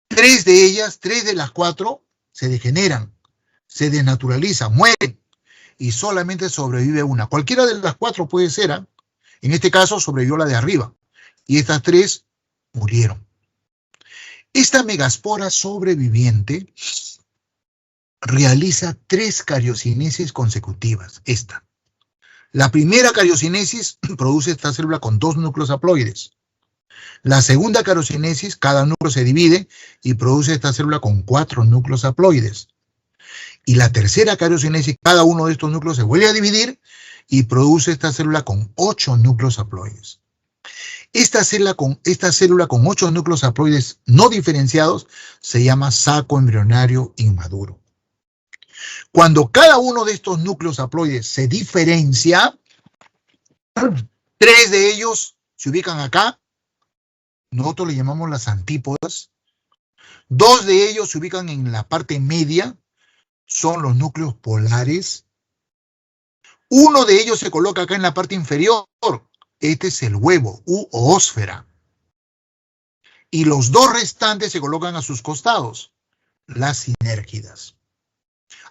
3 de ellas, 3 de las 4, se degeneran, se desnaturalizan, mueren. Y solamente sobrevive una. Cualquiera de las 4 puede ser, ¿eh? En este caso sobrevivió la de arriba. Y estas 3 murieron. Esta megaspora sobreviviente realiza 3 cariocinesis consecutivas. Esta. La primera cariocinesis produce esta célula con 2 núcleos haploides. La segunda cariocinesis, cada núcleo se divide y produce esta célula con 4 núcleos haploides. Y la tercera cariocinesis, cada uno de estos núcleos se vuelve a dividir y produce esta célula con 8 núcleos haploides. Esta célula con 8 núcleos haploides no diferenciados se llama saco embrionario inmaduro. Cuando cada uno de estos núcleos haploides se diferencia, 3 de ellos se ubican acá. Nosotros le llamamos las antípodas. 2 de ellos se ubican en la parte media. Son los núcleos polares. 1 de ellos se coloca acá en la parte inferior. Este es el huevo, u ósfera. Y los 2 restantes se colocan a sus costados, las sinérgidas.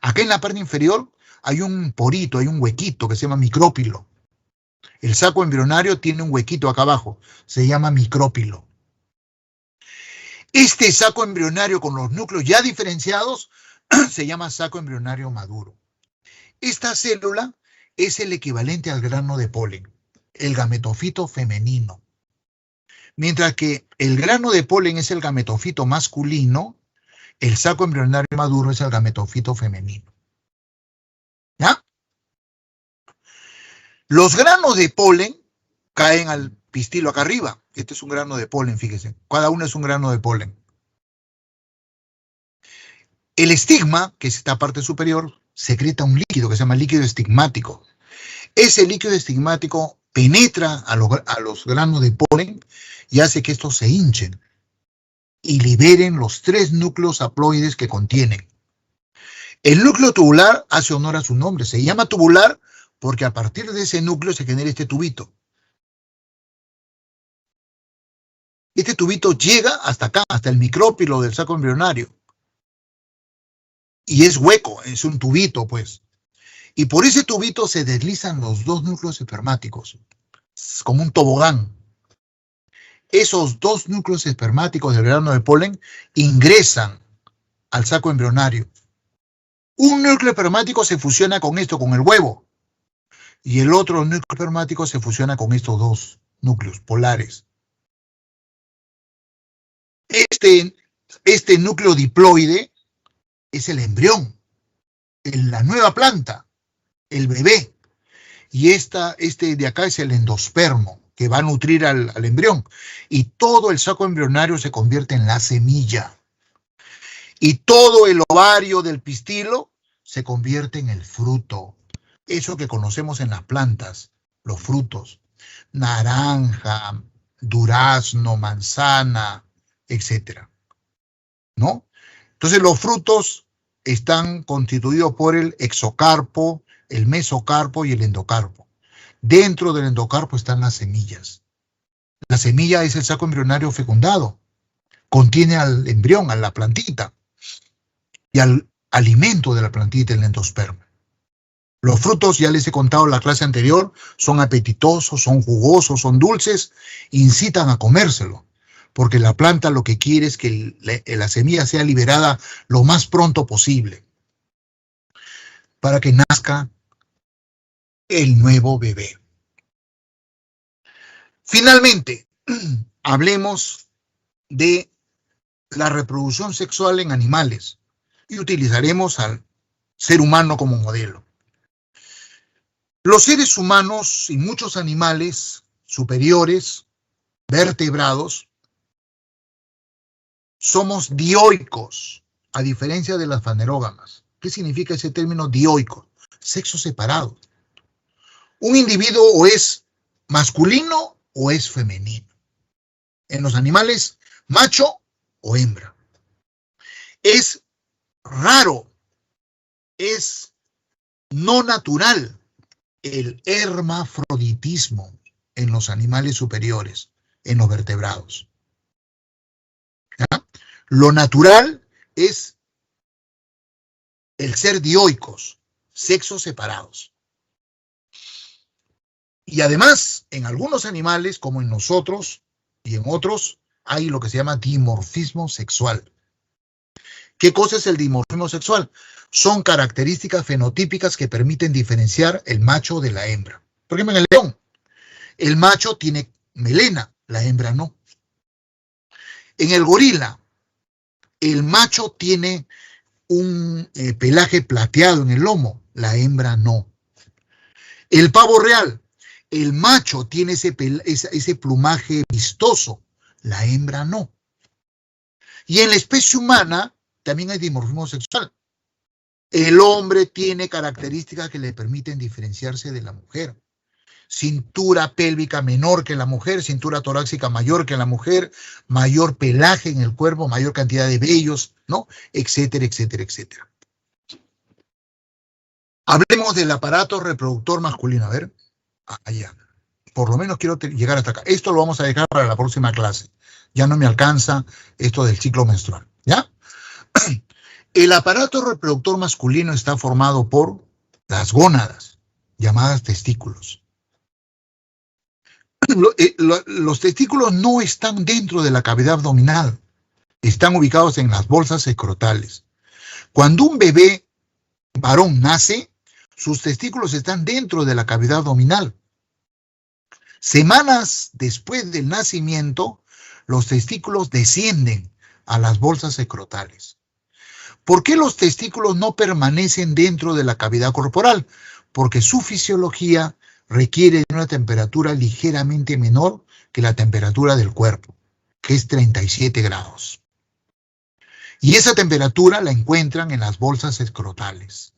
Acá en la parte inferior hay un porito, hay un huequito que se llama micrópilo. El saco embrionario tiene un huequito acá abajo, se llama micrópilo. Este saco embrionario con los núcleos ya diferenciados se llama saco embrionario maduro. Esta célula es el equivalente al grano de polen, el gametofito femenino. Mientras que el grano de polen es el gametofito masculino, el saco embrionario maduro es el gametofito femenino. ¿Ya? Los granos de polen caen al pistilo acá arriba. Este es un grano de polen, fíjense. Cada uno es un grano de polen. El estigma, que es esta parte superior, secreta un líquido que se llama líquido estigmático. Ese líquido estigmático penetra a los granos de polen y hace que estos se hinchen y liberen los 3 núcleos haploides que contienen. El núcleo tubular hace honor a su nombre. Se llama tubular porque a partir de ese núcleo se genera este tubito. Este tubito llega hasta acá, hasta el micrópilo del saco embrionario. Y es hueco, es un tubito, pues. Y por ese tubito se deslizan los 2 núcleos espermáticos. Es como un tobogán. Esos 2 núcleos espermáticos del grano de polen ingresan al saco embrionario. Un núcleo espermático se fusiona con esto, con el huevo. Y el otro núcleo espermático se fusiona con estos 2 núcleos polares. Este núcleo diploide es el embrión, la nueva planta, el bebé. Y este de acá es el endospermo, que va a nutrir al embrión. Y todo el saco embrionario se convierte en la semilla. Y todo el ovario del pistilo se convierte en el fruto. Eso que conocemos en las plantas, los frutos. Naranja, durazno, manzana, etc. ¿No? Entonces los frutos están constituidos por el exocarpo, el mesocarpo y el endocarpo. Dentro del endocarpo están las semillas. La semilla es el saco embrionario fecundado. Contiene al embrión, a la plantita, y al alimento de la plantita, el endospermo. Los frutos, ya les he contado en la clase anterior, son apetitosos, son jugosos, son dulces, incitan a comérselo, porque la planta lo que quiere es que la semilla sea liberada lo más pronto posible, para que nazca el nuevo bebé. Finalmente, hablemos de la reproducción sexual en animales y utilizaremos al ser humano como modelo. Los seres humanos y muchos animales superiores, vertebrados, somos dioicos, a diferencia de las fanerógamas. ¿Qué significa ese término dioico? Sexo separado. Un individuo o es masculino o es femenino. En los animales, macho o hembra. Es raro, es no natural el hermafroditismo en los animales superiores, en los vertebrados. ¿Ya? Lo natural es el ser dioicos, sexos separados. Y además, en algunos animales, como en nosotros y en otros, hay lo que se llama dimorfismo sexual. ¿Qué cosa es el dimorfismo sexual? Son características fenotípicas que permiten diferenciar el macho de la hembra. Por ejemplo, en el león, el macho tiene melena, la hembra no. En el gorila, el macho tiene un pelaje plateado en el lomo, la hembra no. El pavo real, el macho tiene ese plumaje vistoso, la hembra no. Y en la especie humana también hay dimorfismo sexual. El hombre tiene características que le permiten diferenciarse de la mujer. cintura pélvica menor que la mujer, cintura torácica mayor que la mujer, mayor pelaje en el cuerpo, mayor cantidad de vellos, ¿no? Etcétera, etcétera, etcétera. Hablemos del aparato reproductor masculino. A ver, allá. Por lo menos quiero llegar hasta acá. Esto lo vamos a dejar para la próxima clase. Ya no me alcanza esto del ciclo menstrual, ¿ya? El aparato reproductor masculino está formado por las gónadas, llamadas testículos. Los testículos no están dentro de la cavidad abdominal, están ubicados en las bolsas escrotales. Cuando un bebé varón nace, sus testículos están dentro de la cavidad abdominal. Semanas después del nacimiento, los testículos descienden a las bolsas escrotales. ¿Por qué los testículos no permanecen dentro de la cavidad corporal? Porque su fisiología requiere de una temperatura ligeramente menor que la temperatura del cuerpo, que es 37 grados. Y esa temperatura la encuentran en las bolsas escrotales.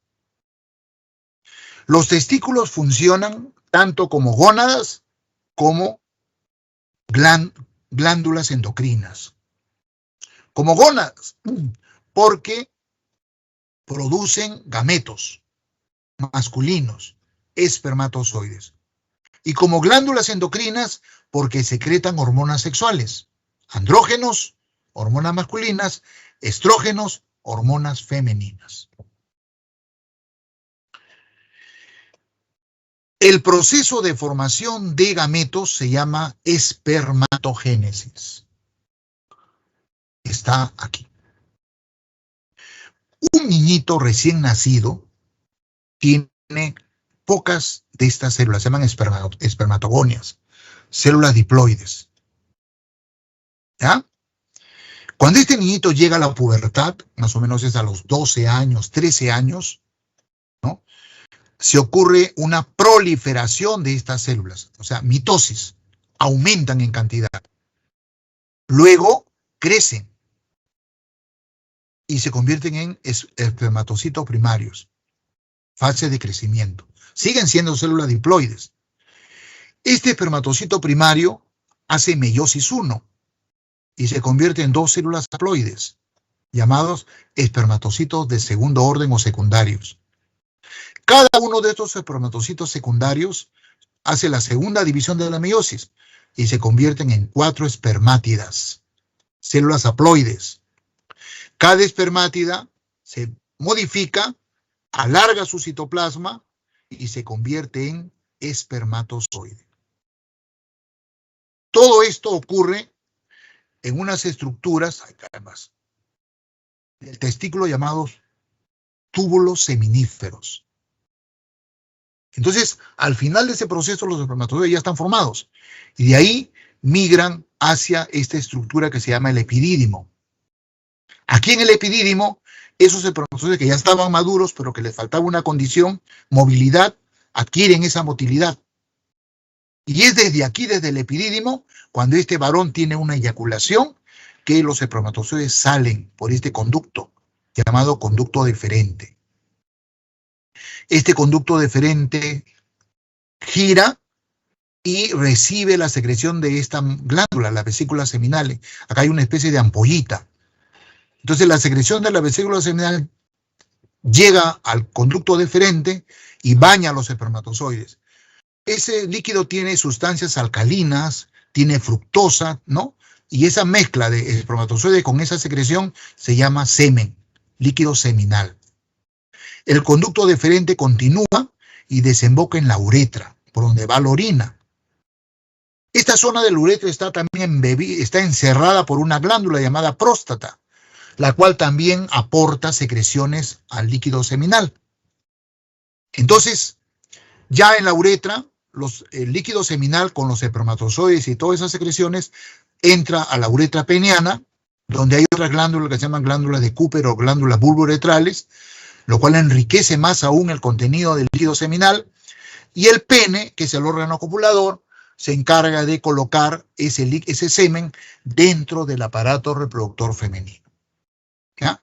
Los testículos funcionan tanto como gónadas como glándulas endocrinas. Como gónadas, porque producen gametos masculinos, espermatozoides. Y como glándulas endocrinas, porque secretan hormonas sexuales, andrógenos, hormonas masculinas, estrógenos, hormonas femeninas. El proceso de formación de gametos se llama espermatogénesis. Está aquí. Un niñito recién nacido tiene pocas de estas células, se llaman espermatogonias, células diploides. ¿Ya? Cuando este niñito llega a la pubertad, más o menos es a los 12 años, 13 años, ¿no? Se ocurre una proliferación de estas células, o sea, mitosis, aumentan en cantidad. Luego crecen y se convierten en espermatocitos primarios, fase de crecimiento. Siguen siendo células diploides. Este espermatocito primario hace meiosis 1 y se convierte en dos células haploides, llamados espermatocitos de segundo orden o secundarios. Cada uno de estos espermatocitos secundarios hace la segunda división de la meiosis y se convierten en 4 espermátidas, células haploides. Cada espermátida se modifica, alarga su citoplasma y se convierte en espermatozoide. Todo esto ocurre en unas estructuras, además, del testículo llamados túbulos seminíferos. Entonces, al final de ese proceso, los espermatozoides ya están formados. Y de ahí migran hacia esta estructura que se llama el epidídimo. Aquí en el epidídimo, esos espermatozoides que ya estaban maduros, pero que les faltaba una condición, movilidad, adquieren esa motilidad. Y es desde aquí, desde el epidídimo, cuando este varón tiene una eyaculación, que los espermatozoides salen por este conducto, llamado conducto deferente. Este conducto deferente gira y recibe la secreción de esta glándula, la vesícula seminal. Acá hay una especie de ampollita. Entonces la secreción de la vesícula seminal llega al conducto deferente y baña a los espermatozoides. Ese líquido tiene sustancias alcalinas, tiene fructosa, ¿no? Y esa mezcla de espermatozoides con esa secreción se llama semen, líquido seminal. El conducto deferente continúa y desemboca en la uretra, por donde va la orina. Esta zona del uretra está también está encerrada por una glándula llamada próstata, la cual también aporta secreciones al líquido seminal. Entonces, ya en la uretra, el líquido seminal con los espermatozoides y todas esas secreciones entra a la uretra peniana, donde hay otras glándulas que se llaman glándulas de Cooper o glándulas bulbouretrales, lo cual enriquece más aún el contenido del líquido seminal, y el pene, que es el órgano copulador, se encarga de colocar ese semen dentro del aparato reproductor femenino. ¿Ya?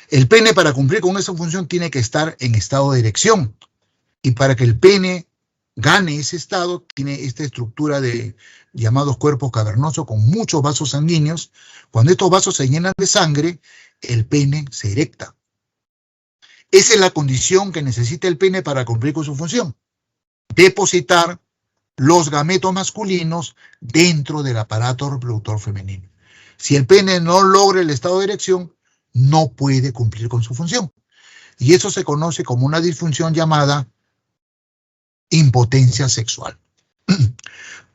El pene, para cumplir con esa función, tiene que estar en estado de erección, y para que el pene gane ese estado, tiene esta estructura de llamados cuerpos cavernosos con muchos vasos sanguíneos. Cuando estos vasos se llenan de sangre, el pene se erecta. Esa es la condición que necesita el pene para cumplir con su función: depositar los gametos masculinos dentro del aparato reproductor femenino. Si el pene no logra el estado de erección, no puede cumplir con su función. Y eso se conoce como una disfunción llamada impotencia sexual.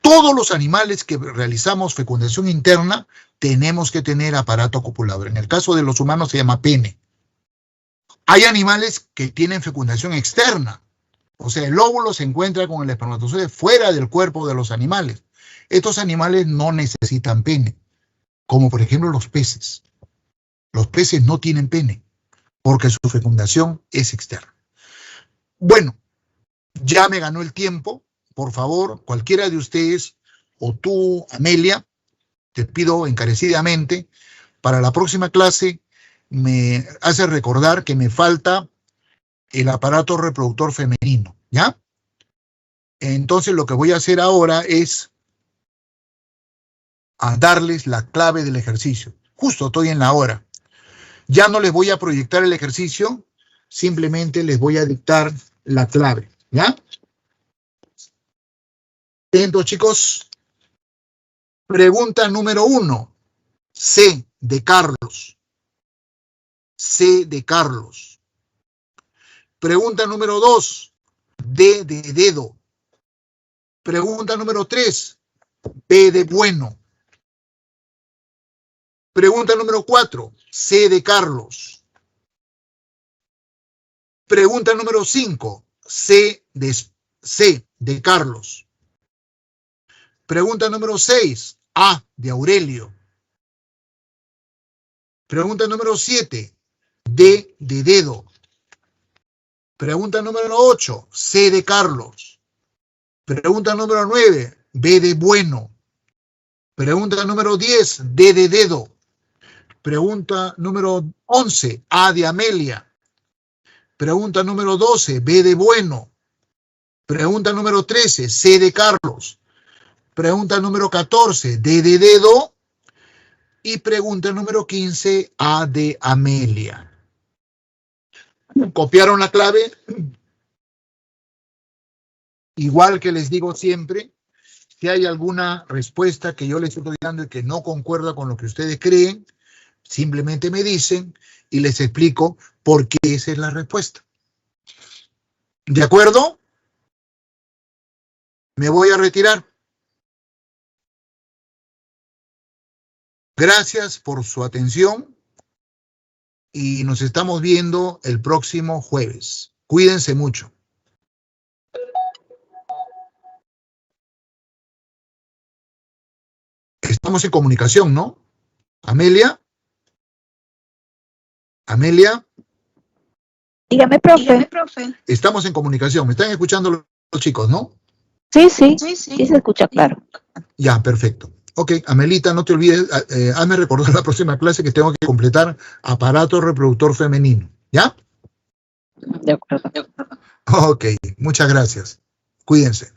Todos los animales que realizamos fecundación interna tenemos que tener aparato copulador. En el caso de los humanos se llama pene. Hay animales que tienen fecundación externa. O sea, el óvulo se encuentra con el espermatozoide fuera del cuerpo de los animales. Estos animales no necesitan pene, como por ejemplo los peces. Los peces no tienen pene, porque su fecundación es externa. Bueno, ya me ganó el tiempo. Por favor, cualquiera de ustedes, o tú, Amelia, te pido encarecidamente, para la próxima clase me hace recordar que me falta el aparato reproductor femenino, ¿ya? Entonces lo que voy a hacer ahora es a darles la clave del ejercicio. Justo estoy en la hora. Ya no les voy a proyectar el ejercicio, simplemente les voy a dictar la clave, ¿ya? Atentos, chicos. Pregunta número 1. C de Carlos. C de Carlos. Pregunta número 2. D de dedo. Pregunta número 3. B de bueno. Pregunta número 4. C de Carlos. Pregunta número 5. C de Carlos. Pregunta número 6. A de Aurelio. Pregunta número 7. D de dedo. Pregunta número 8. C de Carlos. Pregunta número 9. B de bueno. Pregunta número 10. D de dedo. Pregunta número 11. A de Amelia. Pregunta número 12. B de bueno. Pregunta número 13. C de Carlos. Pregunta número 14. D de dedo. Y pregunta número 15. A de Amelia. ¿Copiaron la clave? Igual que les digo siempre, si hay alguna respuesta que yo les estoy dando y que no concuerda con lo que ustedes creen, simplemente me dicen y les explico por qué esa es la respuesta. ¿De acuerdo? Me voy a retirar. Gracias por su atención y nos estamos viendo el próximo jueves. Cuídense mucho. Estamos en comunicación, ¿no? Amelia. Amelia. Dígame, profe. Estamos en comunicación. ¿Me están escuchando los chicos, no? Sí, se escucha claro. Ya, perfecto. Ok, Amelita, no te olvides, hazme recordar la próxima clase que tengo que completar aparato reproductor femenino. ¿Ya? De acuerdo. Ok, muchas gracias. Cuídense.